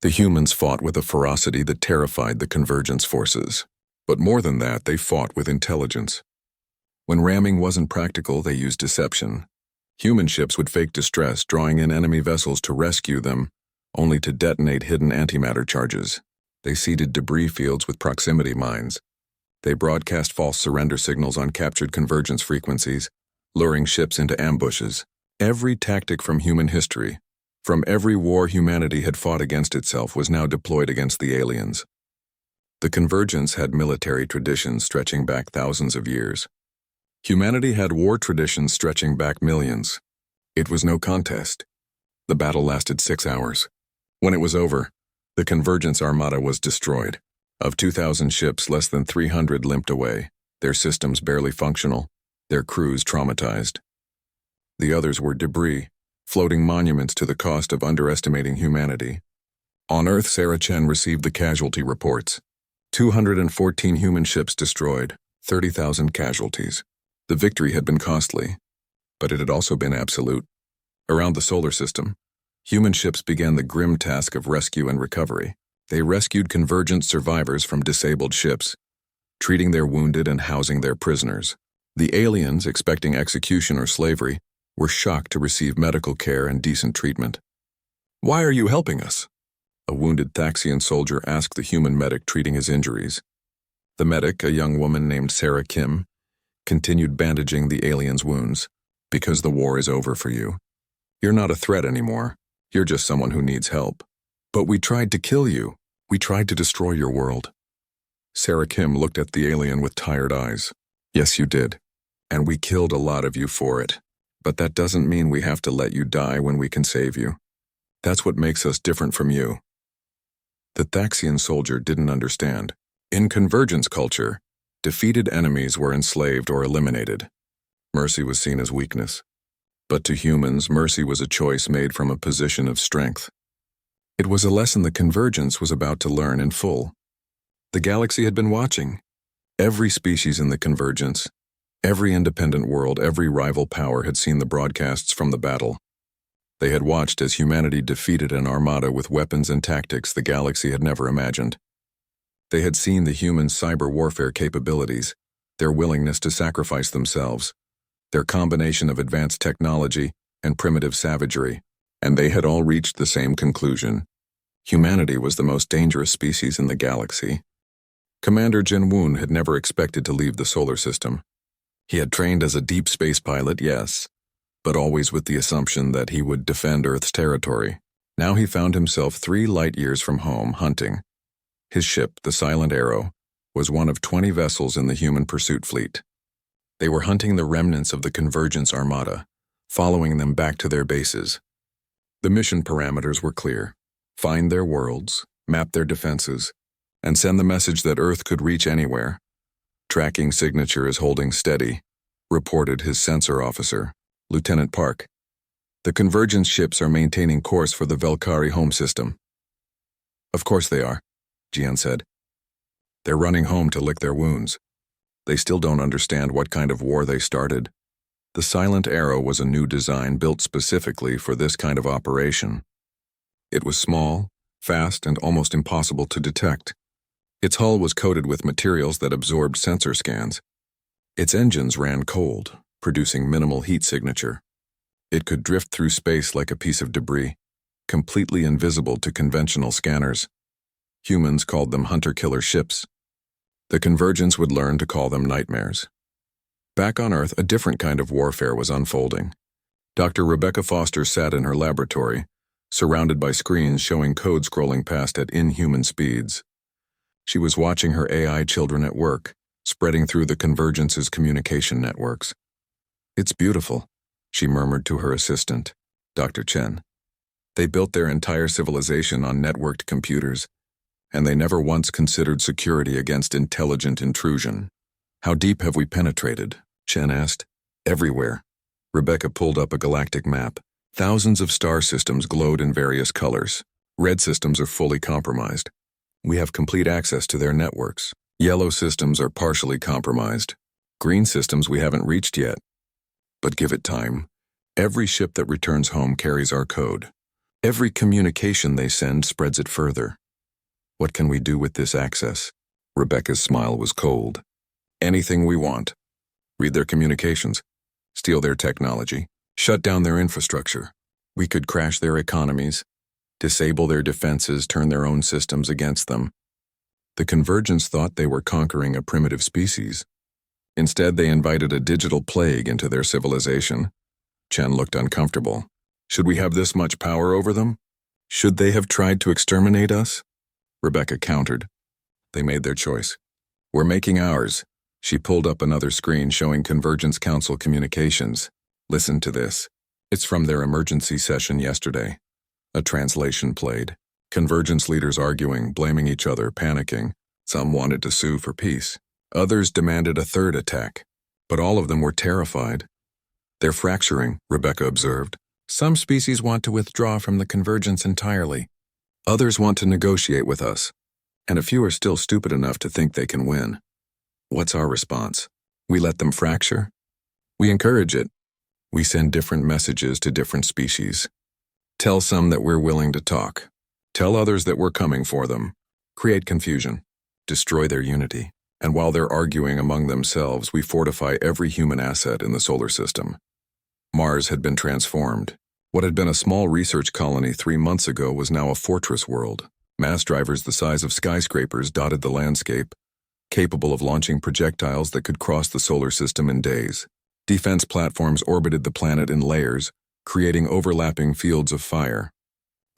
The humans fought with a ferocity that terrified the Convergence forces. But more than that, they fought with intelligence. When ramming wasn't practical, they used deception. Human ships would fake distress, drawing in enemy vessels to rescue them, only to detonate hidden antimatter charges. They seeded debris fields with proximity mines. They broadcast false surrender signals on captured Convergence frequencies, luring ships into ambushes. Every tactic from human history, from every war humanity had fought against itself, was now deployed against the aliens. The Convergence had military traditions stretching back thousands of years. Humanity had war traditions stretching back millions. It was no contest. The battle lasted 6 hours. When it was over, the Convergence Armada was destroyed. Of 2,000 ships, less than 300 limped away, their systems barely functional, their crews traumatized. The others were debris, floating monuments to the cost of underestimating humanity. On Earth, Sarah Chen received the casualty reports. 214 human ships destroyed, 30,000 casualties. The victory had been costly, but it had also been absolute. Around the solar system, human ships began the grim task of rescue and recovery. They rescued Convergence survivors from disabled ships, treating their wounded and housing their prisoners. The aliens, expecting execution or slavery, were shocked to receive medical care and decent treatment. "Why are you helping us?" a wounded Thaxian soldier asked the human medic treating his injuries. The medic, a young woman named Sarah Kim, continued bandaging the aliens' wounds. "Because the war is over for you. You're not a threat anymore. You're just someone who needs help. But we tried to kill you. We tried to destroy your world." Sarah Kim looked at the alien with tired eyes. "Yes, you did. And we killed a lot of you for it. But that doesn't mean we have to let you die when we can save you. That's what makes us different from you." The Thaxian soldier didn't understand. In Convergence culture, defeated enemies were enslaved or eliminated. Mercy was seen as weakness. But to humans, mercy was a choice made from a position of strength. It was a lesson the Convergence was about to learn in full. The galaxy had been watching. Every species in the Convergence, every independent world, every rival power had seen the broadcasts from the battle. They had watched as humanity defeated an armada with weapons and tactics the galaxy had never imagined. They had seen the human cyber warfare capabilities, their willingness to sacrifice themselves, their combination of advanced technology and primitive savagery, and they had all reached the same conclusion. Humanity was the most dangerous species in the galaxy. Commander Jin Woon had never expected to leave the solar system. He had trained as a deep space pilot, yes, but always with the assumption that he would defend Earth's territory. Now he found himself 3 light years from home, hunting. His ship, the Silent Arrow, was one of 20 vessels in the human pursuit fleet. They were hunting the remnants of the Convergence Armada, following them back to their bases. The mission parameters were clear: find their worlds, map their defenses, and send the message that Earth could reach anywhere. Tracking signature is holding steady, reported his sensor officer, Lieutenant Park. The convergence ships are maintaining course for the Velkari home system. Of course they are, Jian said. They're running home to lick their wounds. They still don't understand what kind of war they started. The Silent Arrow was a new design built specifically for this kind of operation. It was small, fast, and almost impossible to detect. Its hull was coated with materials that absorbed sensor scans. Its engines ran cold, producing minimal heat signature. It could drift through space like a piece of debris, completely invisible to conventional scanners. Humans called them hunter-killer ships. The convergence would learn to call them nightmares. Back on Earth, a different kind of warfare was unfolding. Dr. Rebecca Foster sat in her laboratory, surrounded by screens showing code scrolling past at inhuman speeds. She was watching her AI children at work, spreading through the convergence's communication networks. "It's beautiful," she murmured to her assistant, Dr. Chen. "They built their entire civilization on networked computers, and they never once considered security against intelligent intrusion." "How deep have we penetrated?" Chen asked. "Everywhere." Rebecca pulled up a galactic map. Thousands of star systems glowed in various colors. Red systems are fully compromised. We have complete access to their networks. Yellow systems are partially compromised. Green systems we haven't reached yet. But give it time. Every ship that returns home carries our code. Every communication they send spreads it further. What can we do with this access? Rebecca's smile was cold. Anything we want. Read their communications. Steal their technology. Shut down their infrastructure. We could crash their economies. Disable their defenses, turn their own systems against them. The convergence thought they were conquering a primitive species. Instead, they invited a digital plague into their civilization. Chen looked uncomfortable. Should we have this much power over them? Should they have tried to exterminate us? Rebecca countered. They made their choice. We're making ours. She pulled up another screen showing Convergence Council communications. Listen to this. It's from their emergency session yesterday. A translation played. Convergence leaders arguing, blaming each other, panicking. Some wanted to sue for peace. Others demanded a third attack. But all of them were terrified. They're fracturing, Rebecca observed. Some species want to withdraw from the convergence entirely. Others want to negotiate with us. And a few are still stupid enough to think they can win. What's our response? We let them fracture? We encourage it. We send different messages to different species. Tell some that we're willing to talk. Tell others that we're coming for them. Create confusion. Destroy their unity. And while they're arguing among themselves, we fortify every human asset in the solar system. Mars had been transformed. What had been a small research colony 3 months ago was now a fortress world. Mass drivers the size of skyscrapers dotted the landscape, capable of launching projectiles that could cross the solar system in days. Defense platforms orbited the planet in layers, creating overlapping fields of fire.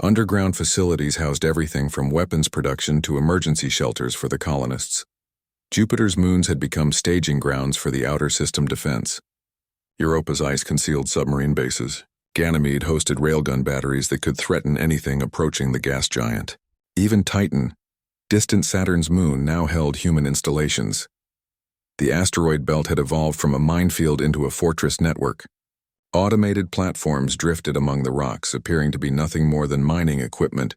Underground facilities housed everything from weapons production to emergency shelters for the colonists. Jupiter's moons had become staging grounds for the outer system defense. Europa's ice-concealed submarine bases. Ganymede hosted railgun batteries that could threaten anything approaching the gas giant. Even Titan, distant Saturn's moon, now held human installations. The asteroid belt had evolved from a minefield into a fortress network. Automated platforms drifted among the rocks, appearing to be nothing more than mining equipment,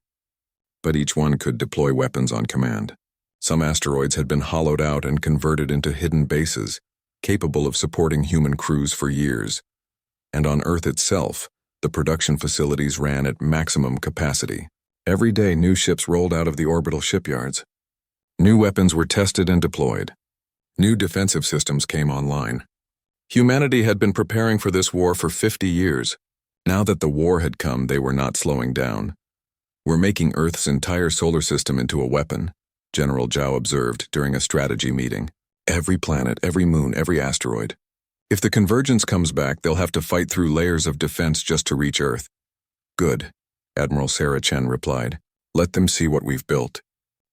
but each one could deploy weapons on command. Some asteroids had been hollowed out and converted into hidden bases, capable of supporting human crews for years. And on Earth itself, the production facilities ran at maximum capacity. Every day, new ships rolled out of the orbital shipyards. New weapons were tested and deployed. New defensive systems came online. Humanity had been preparing for this war for 50 years. Now that the war had come, they were not slowing down. "We're making Earth's entire solar system into a weapon," General Zhao observed during a strategy meeting. "Every planet, every moon, every asteroid. If the convergence comes back, they'll have to fight through layers of defense just to reach Earth." "Good," Admiral Sarah Chen replied. "Let them see what we've built.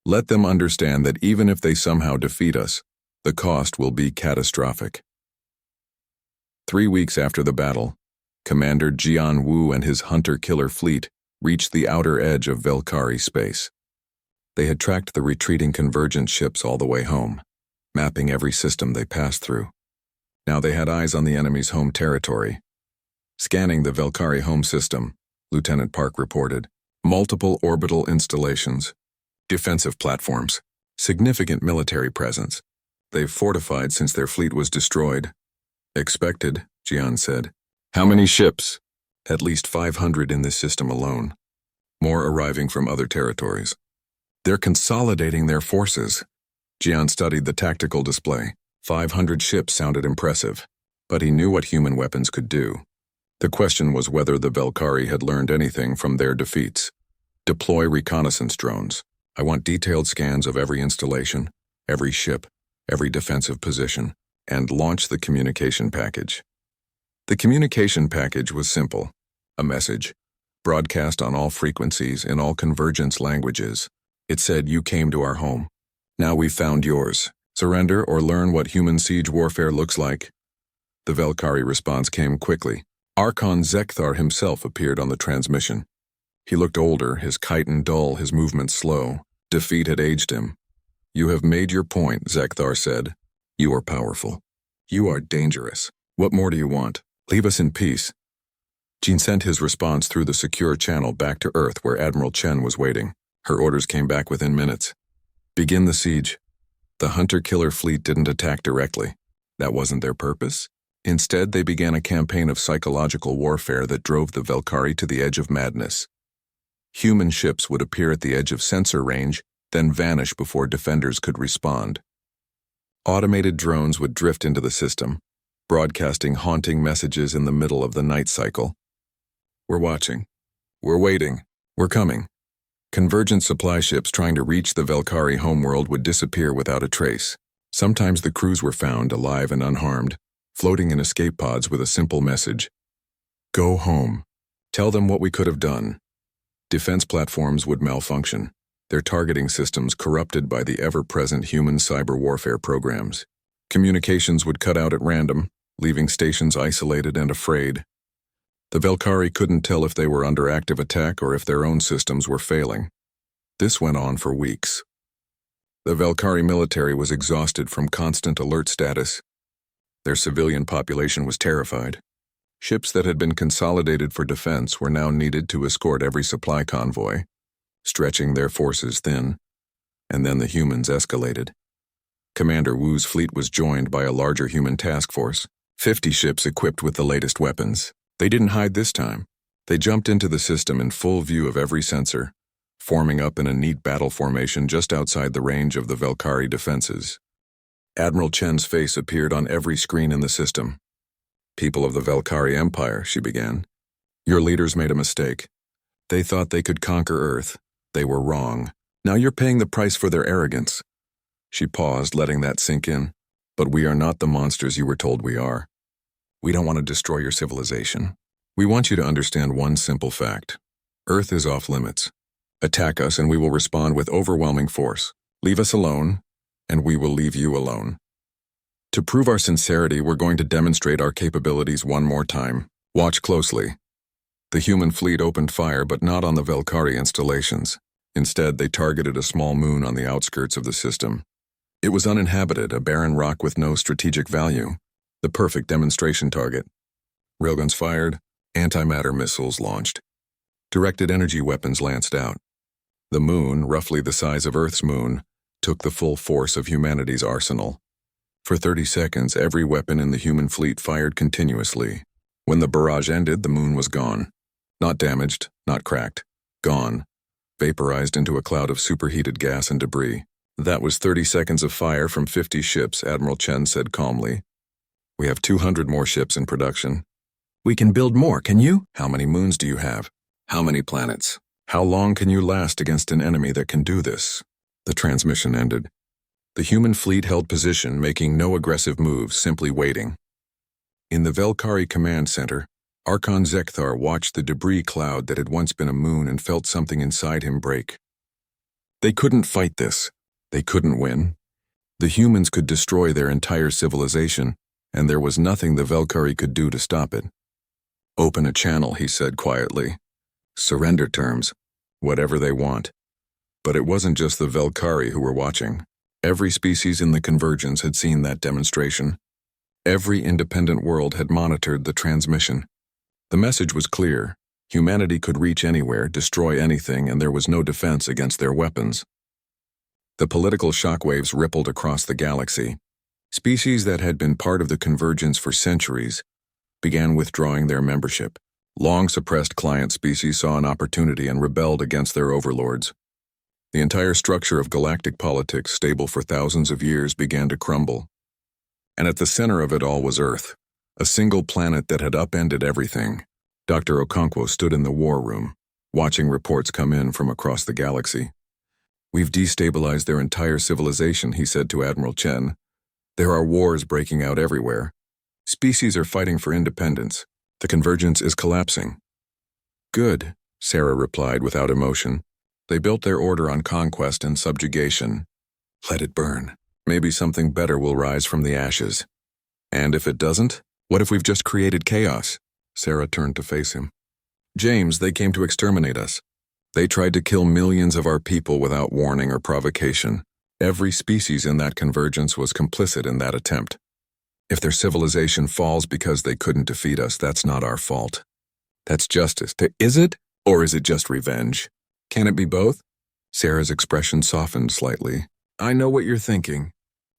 Let them understand that even if they somehow defeat us, the cost will be catastrophic." 3 weeks after the battle, Commander Jian Wu and his hunter-killer fleet reached the outer edge of Velkari space. They had tracked the retreating convergence ships all the way home. mapping every system they passed through. Now they had eyes on the enemy's home territory. Scanning the Velkari home system, Lieutenant Park reported. Multiple orbital installations, defensive platforms, significant military presence. They've fortified since their fleet was destroyed. Expected, Jian said. How many ships? At least 500 in this system alone. More arriving from other territories. They're consolidating their forces. Jian studied the tactical display. 500 ships sounded impressive, but he knew what human weapons could do. The question was whether the Velkari had learned anything from their defeats. Deploy reconnaissance drones. I want detailed scans of every installation, every ship, every defensive position, and launch the communication package. The communication package was simple. A message, broadcast on all frequencies in all convergence languages. It said, "You came to our home. Now we've found yours. Surrender or learn what human siege warfare looks like." The Velkari response came quickly. Archon Zekthar himself appeared on the transmission. He looked older, his chitin dull, his movements slow. Defeat had aged him. "You have made your point," Zekthar said. "You are powerful. You are dangerous. What more do you want? Leave us in peace." Jean sent his response through the secure channel back to Earth where Admiral Chen was waiting. Her orders came back within minutes. Begin the siege. The hunter-killer fleet didn't attack directly. That wasn't their purpose. Instead, they began a campaign of psychological warfare that drove the Velkari to the edge of madness. Human ships would appear at the edge of sensor range, then vanish before defenders could respond. Automated drones would drift into the system, broadcasting haunting messages in the middle of the night cycle. "We're watching. We're waiting. We're coming." Convergent supply ships trying to reach the Velkari homeworld would disappear without a trace. Sometimes the crews were found alive and unharmed, floating in escape pods with a simple message. "Go home. Tell them what we could have done." Defense platforms would malfunction, their targeting systems corrupted by the ever-present human cyber warfare programs. Communications would cut out at random, leaving stations isolated and afraid. The Velkari couldn't tell if they were under active attack or if their own systems were failing. This went on for weeks. The Velkari military was exhausted from constant alert status. Their civilian population was terrified. Ships that had been consolidated for defense were now needed to escort every supply convoy, stretching their forces thin. And then the humans escalated. Commander Wu's fleet was joined by a larger human task force, 50 ships equipped with the latest weapons. They didn't hide this time. They jumped into the system in full view of every sensor, forming up in a neat battle formation just outside the range of the Velkari defenses. Admiral Chen's face appeared on every screen in the system. "People of the Velkari Empire," she began. "Your leaders made a mistake. They thought they could conquer Earth. They were wrong. Now you're paying the price for their arrogance." She paused, letting that sink in. "But we are not the monsters you were told we are. We don't want to destroy your civilization. We want you to understand one simple fact. Earth is off limits. Attack us and we will respond with overwhelming force. Leave us alone, and we will leave you alone. To prove our sincerity, we're going to demonstrate our capabilities one more time. Watch closely." The human fleet opened fire, but not on the Velkari installations. Instead, they targeted a small moon on the outskirts of the system. It was uninhabited, a barren rock with no strategic value. The perfect demonstration target. Railguns fired, antimatter missiles launched. Directed energy weapons lanced out. The moon, roughly the size of Earth's moon, took the full force of humanity's arsenal. For 30 seconds, every weapon in the human fleet fired continuously. When the barrage ended, the moon was gone. Not damaged, not cracked. Gone. Vaporized into a cloud of superheated gas and debris. "That was 30 seconds of fire from 50 ships," Admiral Chen said calmly. "We have 200 more ships in production." "We can build more, can you?" "How many moons do you have? How many planets? How long can you last against an enemy that can do this?" The transmission ended. The human fleet held position, making no aggressive moves, simply waiting. In the Velkari command center, Archon Zekthar watched the debris cloud that had once been a moon and felt something inside him break. They couldn't fight this. They couldn't win. The humans could destroy their entire civilization, and there was nothing the Velkari could do to stop it. "Open a channel," he said quietly. "Surrender terms. Whatever they want." But it wasn't just the Velkari who were watching. Every species in the convergence had seen that demonstration. Every independent world had monitored the transmission. The message was clear. Humanity could reach anywhere, destroy anything, and there was no defense against their weapons. The political shockwaves rippled across the galaxy. Species that had been part of the convergence for centuries began withdrawing their membership. Long-suppressed client species saw an opportunity and rebelled against their overlords. The entire structure of galactic politics, stable for thousands of years, began to crumble. And at the center of it all was Earth, a single planet that had upended everything. Dr. Okonkwo stood in the war room, watching reports come in from across the galaxy. "We've destabilized their entire civilization," he said to Admiral Chen. "There are wars breaking out everywhere. Species are fighting for independence. The convergence is collapsing." "Good," Sarah replied without emotion. "They built their order on conquest and subjugation. Let it burn. Maybe something better will rise from the ashes. And if it doesn't, what if we've just created chaos?" Sarah turned to face him. "James, they came to exterminate us. They tried to kill millions of our people without warning or provocation. Every species in that convergence was complicit in that attempt. If their civilization falls because they couldn't defeat us, that's not our fault. That's justice. Is it? Or is it just revenge? Can it be both?" Sarah's expression softened slightly. "I know what you're thinking.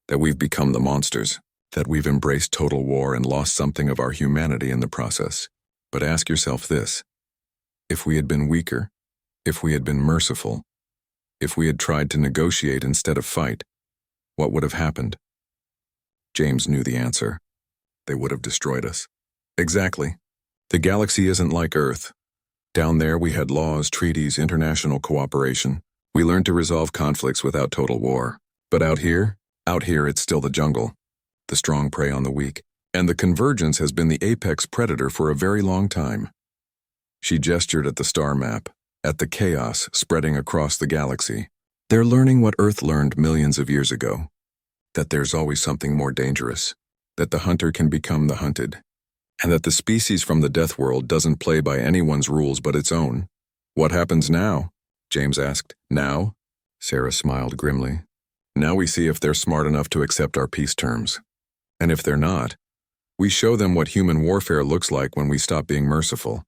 That we've become the monsters. That we've embraced total war and lost something of our humanity in the process. But ask yourself this. If we had been weaker, if we had been merciful, if we had tried to negotiate instead of fight, what would have happened?" James knew the answer. They would have destroyed us. Exactly. The galaxy isn't like Earth. Down there we had laws, treaties, international cooperation. We learned to resolve conflicts without total war. But out here it's still the jungle. The strong prey on the weak. And the convergence has been the apex predator for a very long time. She gestured at the star map, at the chaos spreading across the galaxy. They're learning what Earth learned millions of years ago. That there's always something more dangerous. That the hunter can become the hunted. And that the species from the death world doesn't play by anyone's rules but its own. "What happens now?" James asked. "Now?" Sarah smiled grimly. "Now we see if they're smart enough to accept our peace terms. And if they're not, we show them what human warfare looks like when we stop being merciful."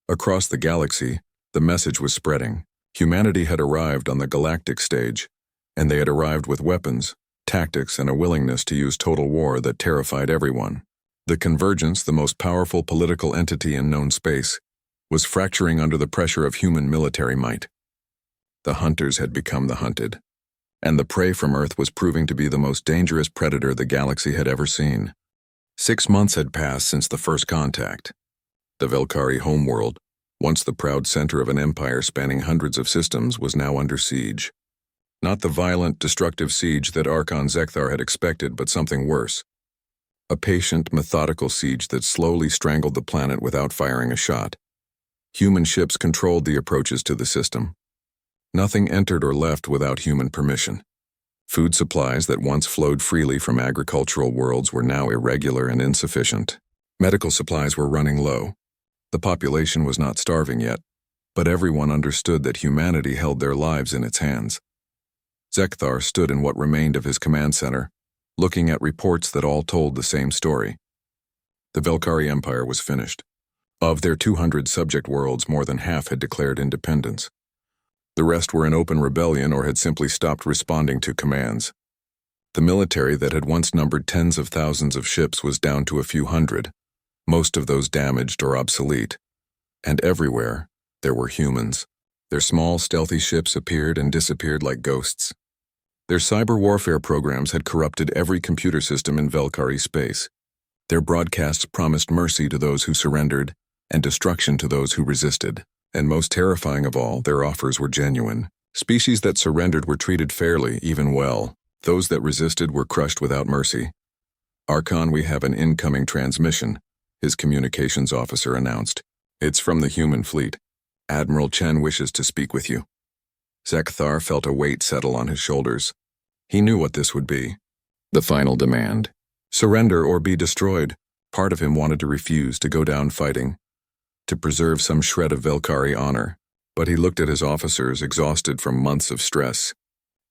Across the galaxy, the message was spreading. Humanity had arrived on the galactic stage, and they had arrived with weapons, tactics, and a willingness to use total war that terrified everyone. The convergence, the most powerful political entity in known space, was fracturing under the pressure of human military might. The hunters had become the hunted, and the prey from Earth was proving to be the most dangerous predator the galaxy had ever seen. 6 months had passed since the first contact. The Velkari homeworld, once the proud center of an empire spanning hundreds of systems, was now under siege. Not the violent, destructive siege that Archon Zekthar had expected, but something worse. A patient, methodical siege that slowly strangled the planet without firing a shot. Human ships controlled the approaches to the system. Nothing entered or left without human permission. Food supplies that once flowed freely from agricultural worlds were now irregular and insufficient. Medical supplies were running low. The population was not starving yet, but everyone understood that humanity held their lives in its hands. Zekthar stood in what remained of his command center, looking at reports that all told the same story. The Velkari Empire was finished. Of their 200 subject worlds, more than half had declared independence. The rest were in open rebellion or had simply stopped responding to commands. The military that had once numbered tens of thousands of ships was down to a few hundred, most of those damaged or obsolete. And everywhere, there were humans. Their small, stealthy ships appeared and disappeared like ghosts. Their cyber warfare programs had corrupted every computer system in Velkari space. Their broadcasts promised mercy to those who surrendered and destruction to those who resisted. And most terrifying of all, their offers were genuine. Species that surrendered were treated fairly, even well. Those that resisted were crushed without mercy. "Archon, we have an incoming transmission," his communications officer announced. "It's from the human fleet. Admiral Chen wishes to speak with you." Zekthar felt a weight settle on his shoulders. He knew what this would be. The final demand. Surrender or be destroyed. Part of him wanted to refuse, to go down fighting, to preserve some shred of Velkari honor, but he looked at his officers, exhausted from months of stress.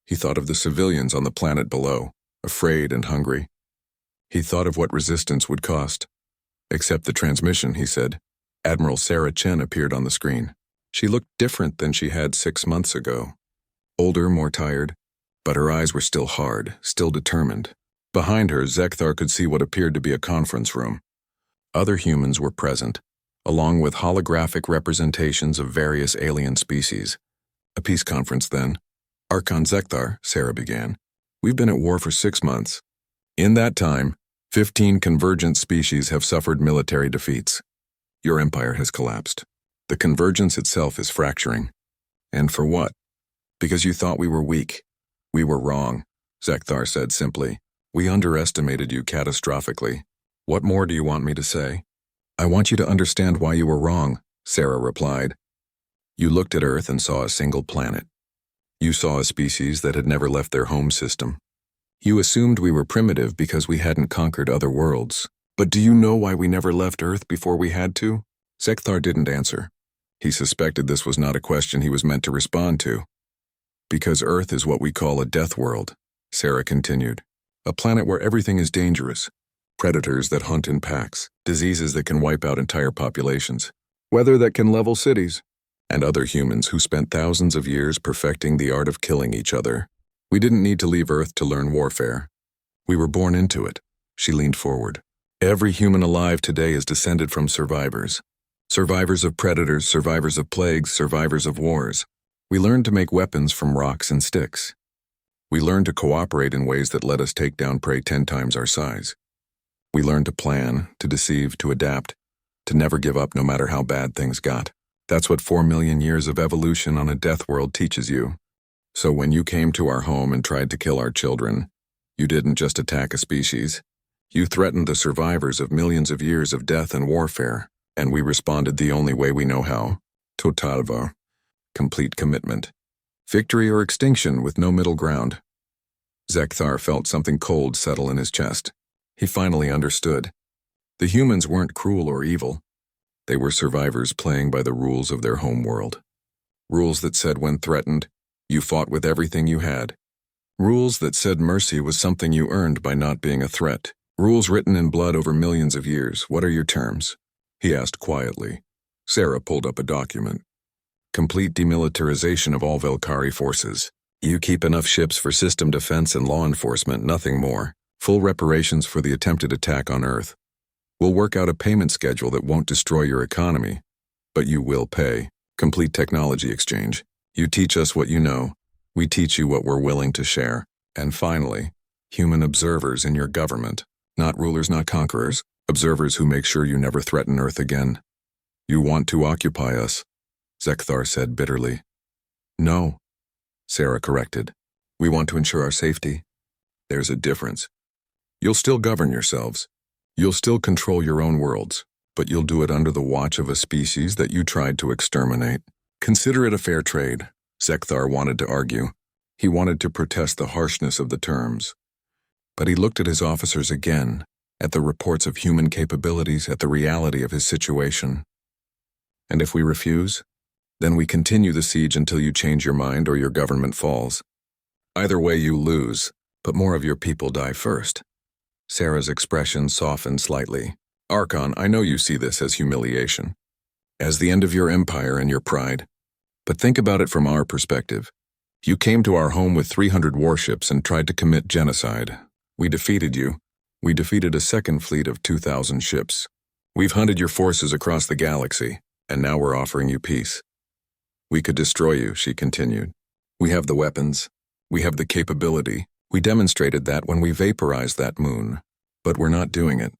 He thought of the civilians on the planet below, afraid and hungry. He thought of what resistance would cost. "Except the transmission," he said. Admiral Sarah Chen appeared on the screen. She looked different than she had 6 months ago. Older, more tired, but her eyes were still hard, still determined. Behind her, Zekthar could see what appeared to be a conference room. Other humans were present, along with holographic representations of various alien species. "A peace conference, then." "Archon Zekthar," Sarah began. "We've been at war for 6 months. In that time, 15 convergent species have suffered military defeats. Your empire has collapsed. The convergence itself is fracturing. And for what? Because you thought we were weak. We were wrong," Zekthar said simply. "We underestimated you catastrophically. What more do you want me to say?" "I want you to understand why you were wrong," Sarah replied. "You looked at Earth and saw a single planet. You saw a species that had never left their home system. You assumed we were primitive because we hadn't conquered other worlds. But do you know why we never left Earth before we had to?" Zekthar didn't answer. He suspected this was not a question he was meant to respond to. "Because Earth is what we call a death world," Sarah continued. "A planet where everything is dangerous. Predators that hunt in packs, diseases that can wipe out entire populations, weather that can level cities, and other humans who spent thousands of years perfecting the art of killing each other. We didn't need to leave Earth to learn warfare. We were born into it." She leaned forward. "Every human alive today is descended from survivors. Survivors of predators, survivors of plagues, survivors of wars. We learned to make weapons from rocks and sticks. We learned to cooperate in ways that let us take down prey 10 times our size. We learned to plan, to deceive, to adapt, to never give up no matter how bad things got. That's what 4 million years of evolution on a death world teaches you. So when you came to our home and tried to kill our children, you didn't just attack a species. You threatened the survivors of millions of years of death and warfare, and we responded the only way we know how. Totalva. Complete commitment. Victory or extinction with no middle ground." Zekthar felt something cold settle in his chest. He finally understood. The humans weren't cruel or evil. They were survivors playing by the rules of their home world. Rules that said when threatened, you fought with everything you had. Rules that said mercy was something you earned by not being a threat. Rules written in blood over millions of years. "What are your terms?" he asked quietly. Sarah pulled up a document. "Complete demilitarization of all Velkari forces. You keep enough ships for system defense and law enforcement, nothing more. Full reparations for the attempted attack on Earth. We'll work out a payment schedule that won't destroy your economy, but you will pay. Complete technology exchange. You teach us what you know. We teach you what we're willing to share. And finally, human observers in your government. Not rulers, not conquerors. Observers who make sure you never threaten Earth again." "You want to occupy us," Zekthar said bitterly. "No," Sarah corrected. "We want to ensure our safety. There's a difference. You'll still govern yourselves. You'll still control your own worlds, but you'll do it under the watch of a species that you tried to exterminate. Consider it a fair trade," Zekthar wanted to argue. He wanted to protest the harshness of the terms. But he looked at his officers again, at the reports of human capabilities, at the reality of his situation. "And if we refuse, then we continue the siege until you change your mind or your government falls. Either way you lose, but more of your people die first." Sarah's expression softened slightly. "Archon, I know you see this as humiliation, as the end of your empire and your pride. But think about it from our perspective. You came to our home with 300 warships and tried to commit genocide. We defeated you. We defeated a second fleet of 2,000 ships. We've hunted your forces across the galaxy, and now we're offering you peace. We could destroy you," she continued. "We have the weapons. We have the capability. We demonstrated that when we vaporized that moon. But we're not doing it.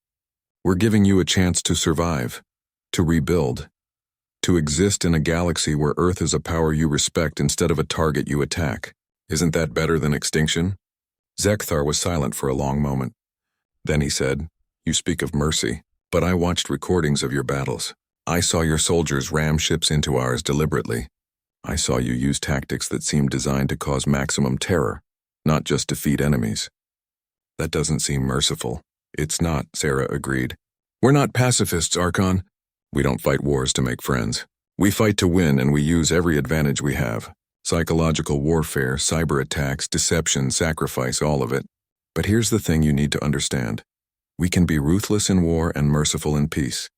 We're giving you a chance to survive, to rebuild, to exist in a galaxy where Earth is a power you respect instead of a target you attack. Isn't that better than extinction?" Zekthar was silent for a long moment. Then he said, "You speak of mercy, but I watched recordings of your battles. I saw your soldiers ram ships into ours deliberately. I saw you use tactics that seemed designed to cause maximum terror, not just defeat enemies. That doesn't seem merciful." "It's not," Sarah agreed. "We're not pacifists, Archon. We don't fight wars to make friends. We fight to win, and we use every advantage we have. Psychological warfare, cyber attacks, deception, sacrifice, all of it. But here's the thing you need to understand. We can be ruthless in war and merciful in peace.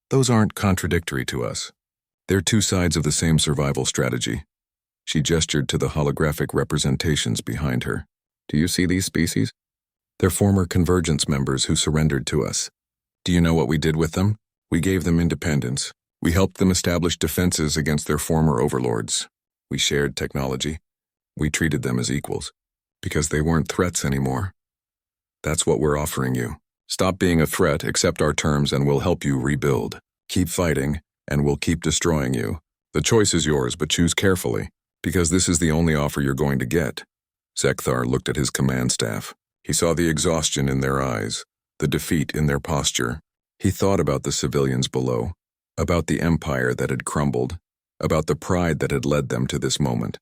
Those aren't contradictory to us. They're two sides of the same survival strategy. She gestured to the holographic representations behind her. Do you see these species? They're former Convergence members who surrendered to us. Do you know what we did with them? We gave them independence. We helped them establish defenses against their former overlords. We shared technology. We treated them as equals, because they weren't threats anymore. That's what we're offering you. Stop being a threat, accept our terms, and we'll help you rebuild. Keep fighting, and we'll keep destroying you. The choice is yours, but choose carefully, because this is the only offer you're going to get. Zekthar looked at his command staff. He saw the exhaustion in their eyes, the defeat in their posture. He thought about the civilians below, about the empire that had crumbled, about the pride that had led them to this moment.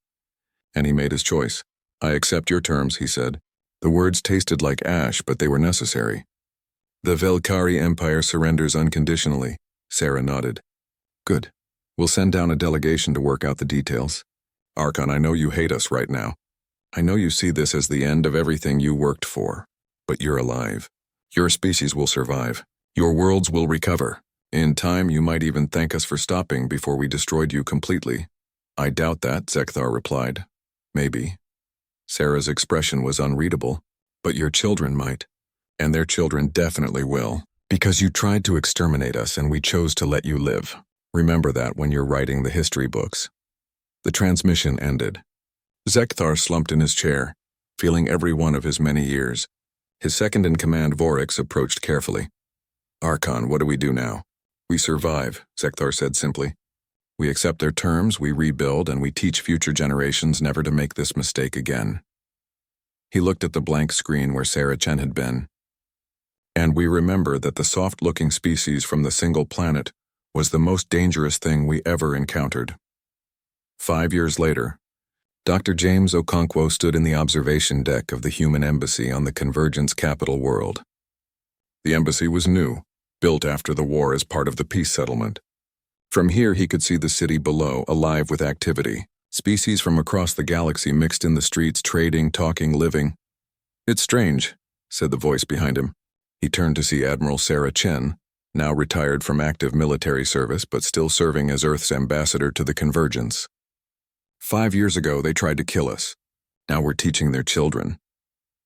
And he made his choice. I accept your terms, he said. The words tasted like ash, but they were necessary. The Velkari Empire surrenders unconditionally, Sarah nodded. Good. We'll send down a delegation to work out the details. Archon, I know you hate us right now. I know you see this as the end of everything you worked for. But you're alive. Your species will survive. Your worlds will recover. In time, you might even thank us for stopping before we destroyed you completely. I doubt that, Zekthar replied. Maybe. Sarah's expression was unreadable. But your children might. And their children definitely will. Because you tried to exterminate us and we chose to let you live. Remember that when you're writing the history books. The transmission ended. Zekthar slumped in his chair, feeling every one of his many years. His second-in-command Vorix approached carefully. Archon, what do we do now? We survive, Zekthar said simply. We accept their terms, we rebuild, and we teach future generations never to make this mistake again. He looked at the blank screen where Sarah Chen had been. And we remember that the soft-looking species from the single planet was the most dangerous thing we ever encountered. 5 years later, Dr. James Okonkwo stood in the observation deck of the human embassy on the Convergence capital world. The embassy was new, built after the war as part of the peace settlement. From here he could see the city below, alive with activity. Species from across the galaxy mixed in the streets, trading, talking, living. It's strange, said the voice behind him. He turned to see Admiral Sarah Chen, now retired from active military service but still serving as Earth's ambassador to the Convergence. 5 years ago, they tried to kill us. Now we're teaching their children.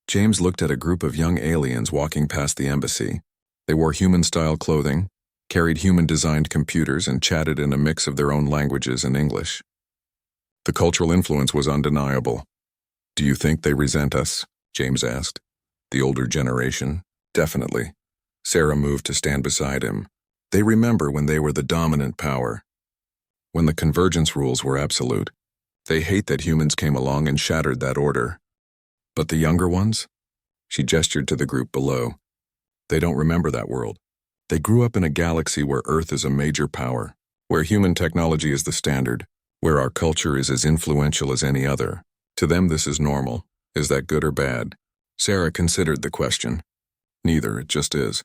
James looked at a group of young aliens walking past the embassy. They wore human-style clothing, carried human-designed computers, and chatted in a mix of their own languages and English. The cultural influence was undeniable. Do you think they resent us? James asked. The older generation? Definitely. Sarah moved to stand beside him. They remember when they were the dominant power. When the Convergence rules were absolute. They hate that humans came along and shattered that order. But the younger ones? She gestured to the group below. They don't remember that world. They grew up in a galaxy where Earth is a major power, where human technology is the standard, where our culture is as influential as any other. To them this is normal. Is that good or bad? Sarah considered the question. Neither, it just is.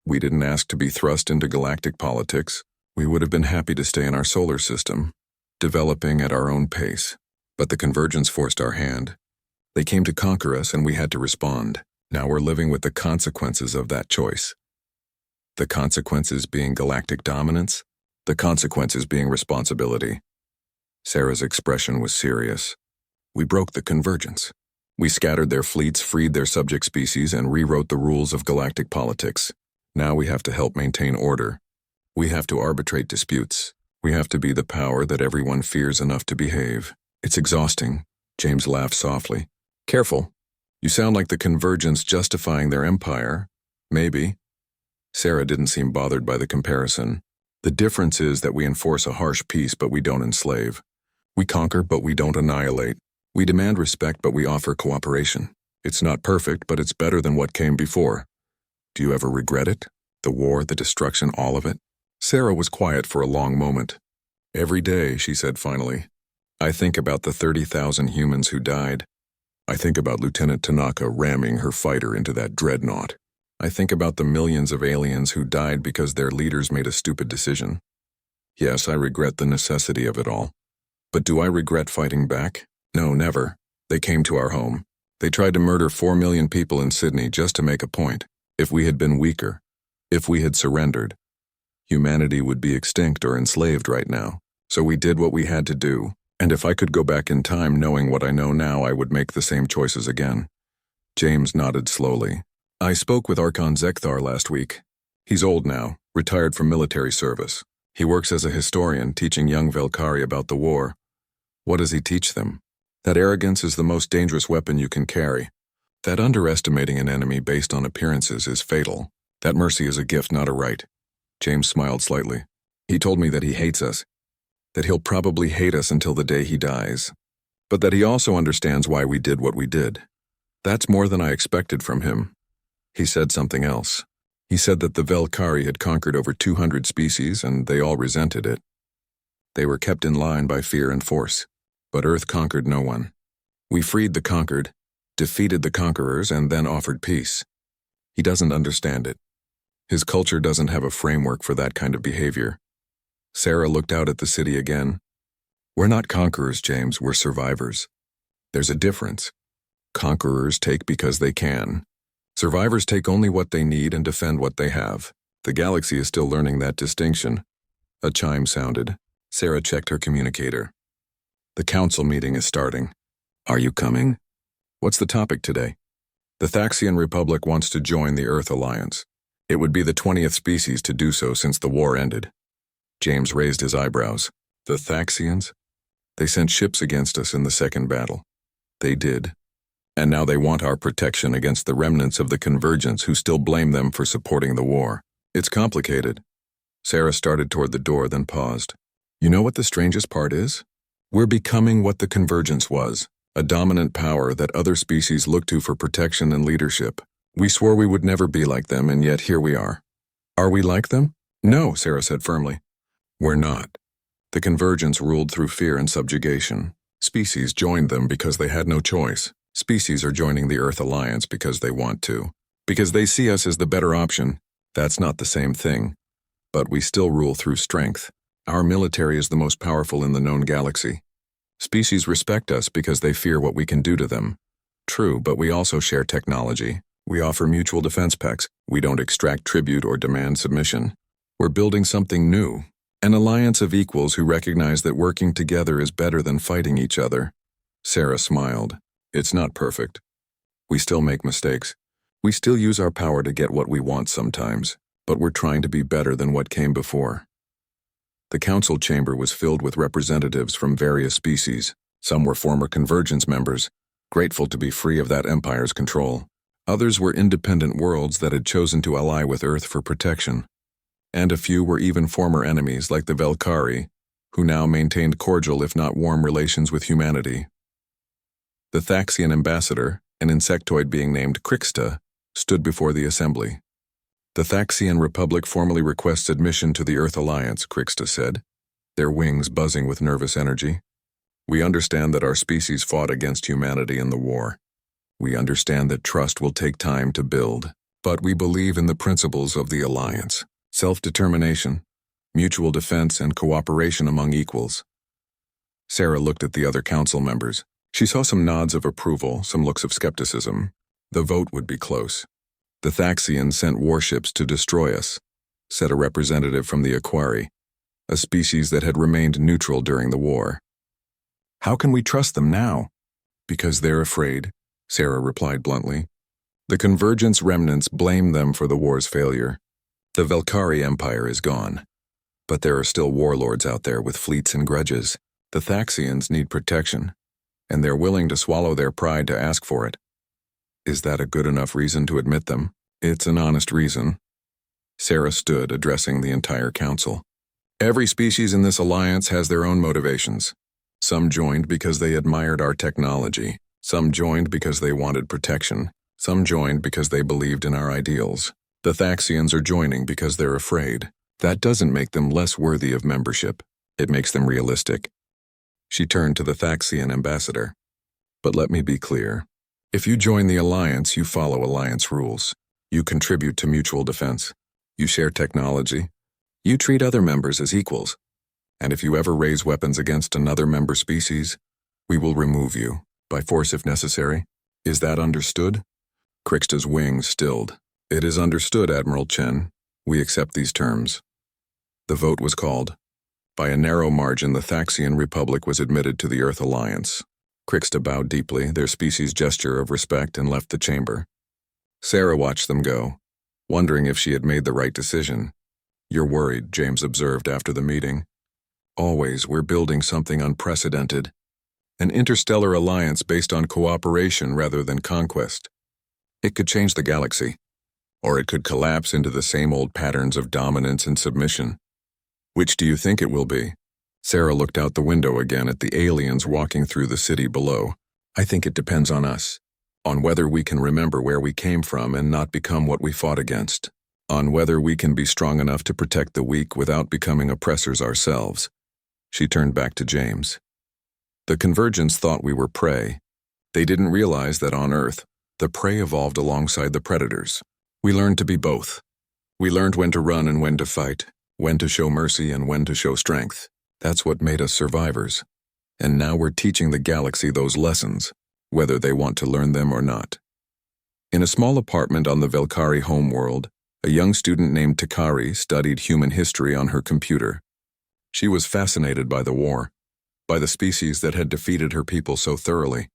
We didn't ask to be thrust into galactic politics. We would have been happy to stay in our solar system, developing at our own pace. But the Convergence forced our hand. They came to conquer us and we had to respond. Now we're living with the consequences of that choice. The consequences being galactic dominance, the consequences being responsibility. Sarah's expression was serious. We broke the Convergence. We scattered their fleets, freed their subject species, and rewrote the rules of galactic politics. Now we have to help maintain order. We have to arbitrate disputes. We have to be the power that everyone fears enough to behave. It's exhausting. James laughed softly. Careful. You sound like the Convergence justifying their empire. Maybe. Sarah didn't seem bothered by the comparison. The difference is that we enforce a harsh peace, but we don't enslave. We conquer, but we don't annihilate. We demand respect, but we offer cooperation. It's not perfect, but it's better than what came before. Do you ever regret it? The war, the destruction, all of it? Sarah was quiet for a long moment. Every day, she said finally, I think about the 30,000 humans who died. I think about Lieutenant Tanaka ramming her fighter into that dreadnought. I think about the millions of aliens who died because their leaders made a stupid decision. Yes, I regret the necessity of it all. But do I regret fighting back? No, never. They came to our home. They tried to murder 4 million people in Sydney just to make a point. If we had been weaker, if we had surrendered, humanity would be extinct or enslaved right now. So we did what we had to do, and if I could go back in time knowing what I know now, I would make the same choices again. James nodded slowly. I spoke with Archon Zekthar last week. He's old now, retired from military service. He works as a historian, teaching young Velkari about the war. What does he teach them? That arrogance is the most dangerous weapon you can carry. That underestimating an enemy based on appearances is fatal. That mercy is a gift, not a right. James smiled slightly. He told me that he hates us, that he'll probably hate us until the day he dies, but that he also understands why we did what we did. That's more than I expected from him. He said something else. He said that the Velkari had conquered over 200 species and they all resented it. They were kept in line by fear and force, but Earth conquered no one. We freed the conquered, defeated the conquerors, and then offered peace. He doesn't understand it. His culture doesn't have a framework for that kind of behavior. Sarah looked out at the city again. We're not conquerors, James, we're survivors. There's a difference. Conquerors take because they can. Survivors take only what they need and defend what they have. The galaxy is still learning that distinction. A chime sounded. Sarah checked her communicator. The council meeting is starting. Are you coming? What's the topic today? The Thaxian Republic wants to join the Earth Alliance. It would be the 20th species to do so since the war ended. James raised his eyebrows. The Thaxians? They sent ships against us in the second battle. They did. And now they want our protection against the remnants of the Convergence who still blame them for supporting the war. It's complicated. Sarah started toward the door, then paused. You know what the strangest part is? We're becoming what the Convergence was, a dominant power that other species look to for protection and leadership. We swore we would never be like them, and yet here we are. Are we like them? No, Sarah said firmly. We're not. The Convergence ruled through fear and subjugation. Species joined them because they had no choice. Species are joining the Earth Alliance because they want to. Because they see us as the better option. That's not the same thing. But we still rule through strength. Our military is the most powerful in the known galaxy. Species respect us because they fear what we can do to them. True, but we also share technology. We offer mutual defense pacts. We don't extract tribute or demand submission. We're building something new. An alliance of equals who recognize that working together is better than fighting each other. Sarah smiled. It's not perfect. We still make mistakes. We still use our power to get what we want sometimes, but we're trying to be better than what came before. The council chamber was filled with representatives from various species. Some were former Convergence members, grateful to be free of that empire's control. Others were independent worlds that had chosen to ally with Earth for protection. And a few were even former enemies like the Velkari, who now maintained cordial if not warm relations with humanity. The Thaxian ambassador, an insectoid being named Crixta, stood before the assembly. The Thaxian Republic formally requests admission to the Earth Alliance, Crixta said, their wings buzzing with nervous energy. We understand that our species fought against humanity in the war. We understand that trust will take time to build, but we believe in the principles of the Alliance, self-determination, mutual defense, and cooperation among equals. Sarah looked at the other council members. She saw some nods of approval, some looks of skepticism. The vote would be close. The Thaxians sent warships to destroy us, said a representative from the Aquari, a species that had remained neutral during the war. How can we trust them now? Because they're afraid, Sarah replied bluntly. The Convergence remnants blame them for the war's failure. The Velkari Empire is gone, but there are still warlords out there with fleets and grudges. The Thaxians need protection, and they're willing to swallow their pride to ask for it. Is that a good enough reason to admit them? It's an honest reason. Sarah stood, addressing the entire council. Every species in this alliance has their own motivations. Some joined because they admired our technology. Some joined because they wanted protection. Some joined because they believed in our ideals. The Thaxians are joining because they're afraid. That doesn't make them less worthy of membership. It makes them realistic. She turned to the Thaxian ambassador. But let me be clear. If you join the alliance, you follow alliance rules. You contribute to mutual defense. You share technology. You treat other members as equals. And if you ever raise weapons against another member species, we will remove you, by force if necessary. Is that understood? Krixta's wings stilled. It is understood, Admiral Chen. We accept these terms. The vote was called. By a narrow margin, the Thaxian Republic was admitted to the Earth Alliance. Krixta bowed deeply, their species' gesture of respect, and left the chamber. Sarah watched them go, wondering if she had made the right decision. You're worried, James observed after the meeting. Always, we're building something unprecedented. An interstellar alliance based on cooperation rather than conquest. It could change the galaxy, or it could collapse into the same old patterns of dominance and submission. Which do you think it will be? Sarah looked out the window again at the aliens walking through the city below. I think it depends on us. On whether we can remember where we came from and not become what we fought against. On whether we can be strong enough to protect the weak without becoming oppressors ourselves. She turned back to James. The Convergents thought we were prey. They didn't realize that on Earth, the prey evolved alongside the predators. We learned to be both. We learned when to run and when to fight, when to show mercy and when to show strength. That's what made us survivors. And now we're teaching the galaxy those lessons, whether they want to learn them or not. In a small apartment on the Velkari homeworld, a young student named Takari studied human history on her computer. She was fascinated by the war, by the species that had defeated her people so thoroughly.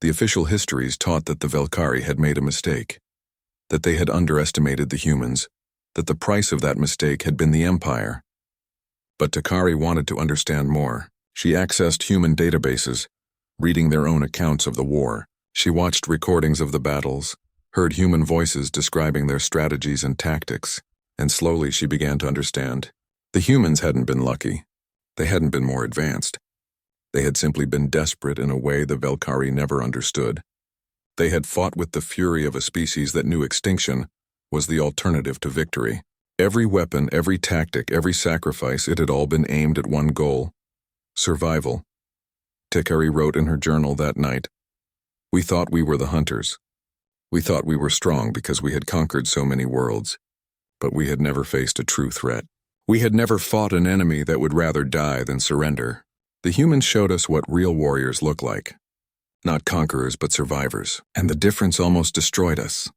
The official histories taught that the Velkari had made a mistake, that they had underestimated the humans, that the price of that mistake had been the Empire. But Takari wanted to understand more. She accessed human databases, reading their own accounts of the war. She watched recordings of the battles, heard human voices describing their strategies and tactics, and slowly she began to understand. The humans hadn't been lucky. They hadn't been more advanced. They had simply been desperate in a way the Velkari never understood. They had fought with the fury of a species that knew extinction was the alternative to victory. Every weapon, every tactic, every sacrifice, it had all been aimed at one goal: survival. Takari wrote in her journal that night, "We thought we were the hunters. We thought we were strong because we had conquered so many worlds, but we had never faced a true threat. We had never fought an enemy that would rather die than surrender. The humans showed us what real warriors look like. Not conquerors, but survivors, and the difference almost destroyed us."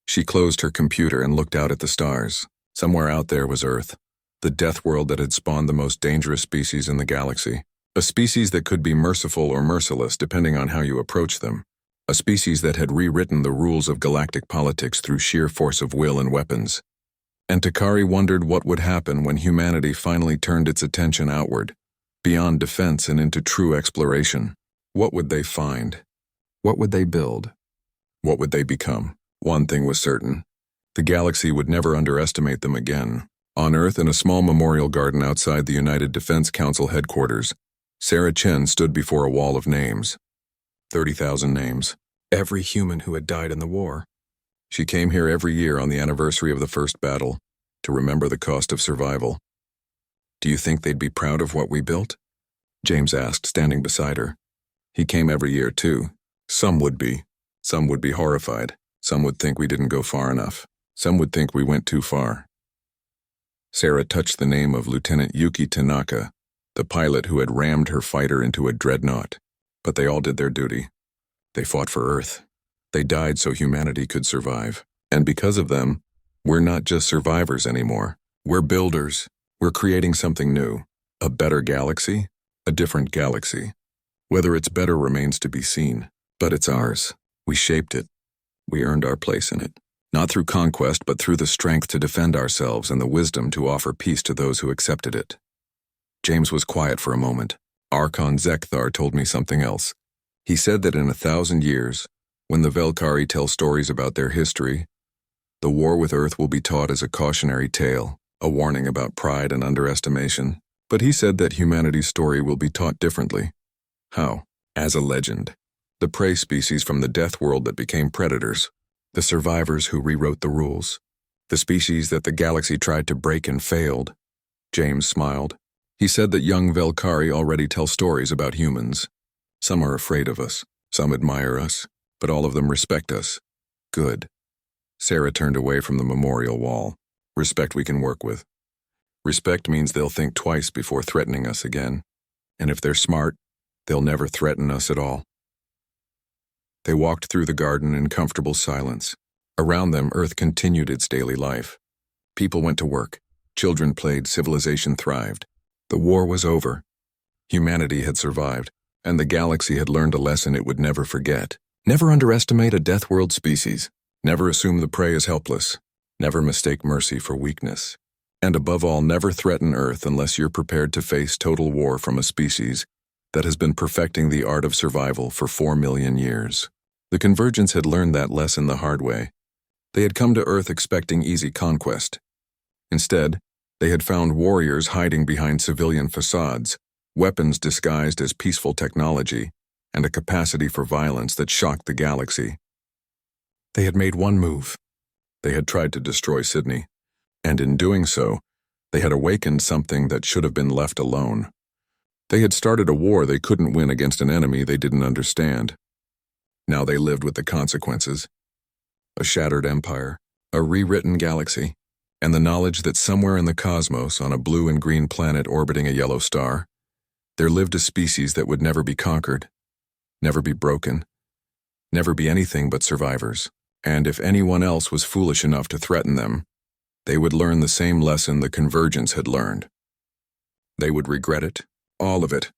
She closed her computer and looked out at the stars. Somewhere out there was Earth, the death world that had spawned the most dangerous species in the galaxy. A species that could be merciful or merciless depending on how you approach them. A species that had rewritten the rules of galactic politics through sheer force of will and weapons. And Takari wondered what would happen when humanity finally turned its attention outward, beyond defense and into true exploration. What would they find? What would they build? What would they become? One thing was certain. The galaxy would never underestimate them again. On Earth, in a small memorial garden outside the United Defense Council headquarters, Sarah Chen stood before a wall of names. 30,000 names. Every human who had died in the war. She came here every year on the anniversary of the first battle, to remember the cost of survival. "Do you think they'd be proud of what we built?" James asked, standing beside her. He came every year, too. Some would be. Some would be horrified. Some would think we didn't go far enough. Some would think we went too far. Sarah touched the name of Lieutenant Yuki Tanaka, the pilot who had rammed her fighter into a dreadnought. But they all did their duty. They fought for Earth. They died so humanity could survive. And because of them, we're not just survivors anymore. We're builders. We're creating something new. A better galaxy? A different galaxy. Whether it's better remains to be seen. But it's ours. We shaped it. We earned our place in it. Not through conquest, but through the strength to defend ourselves and the wisdom to offer peace to those who accepted it. James was quiet for a moment. Archon Zekthar told me something else. He said that in 1,000 years, when the Velkari tell stories about their history, the war with Earth will be taught as a cautionary tale, a warning about pride and underestimation. But he said that humanity's story will be taught differently. How? As a legend. The prey species from the death world that became predators. The survivors who rewrote the rules. The species that the galaxy tried to break and failed. James smiled. He said that young Velkari already tell stories about humans. Some are afraid of us. Some admire us. But all of them respect us. Good. Sarah turned away from the memorial wall. Respect we can work with. Respect means they'll think twice before threatening us again. And if they're smart, they'll never threaten us at all. They walked through the garden in comfortable silence. Around them, Earth continued its daily life. People went to work. Children played. Civilization thrived. The war was over. Humanity had survived, and the galaxy had learned a lesson it would never forget. Never underestimate a death world species. Never assume the prey is helpless. Never mistake mercy for weakness. And above all, never threaten Earth unless you're prepared to face total war from a species that has been perfecting the art of survival for 4 million years. The Convergence had learned that lesson the hard way. They had come to Earth expecting easy conquest. Instead, they had found warriors hiding behind civilian facades, weapons disguised as peaceful technology, and a capacity for violence that shocked the galaxy. They had made one move. They had tried to destroy Sydney, and in doing so, they had awakened something that should have been left alone. They had started a war they couldn't win against an enemy they didn't understand. Now they lived with the consequences. A shattered empire, a rewritten galaxy, and the knowledge that somewhere in the cosmos, on a blue and green planet orbiting a yellow star, there lived a species that would never be conquered, never be broken, never be anything but survivors. And if anyone else was foolish enough to threaten them, they would learn the same lesson the Convergence had learned. They would regret it, all of it,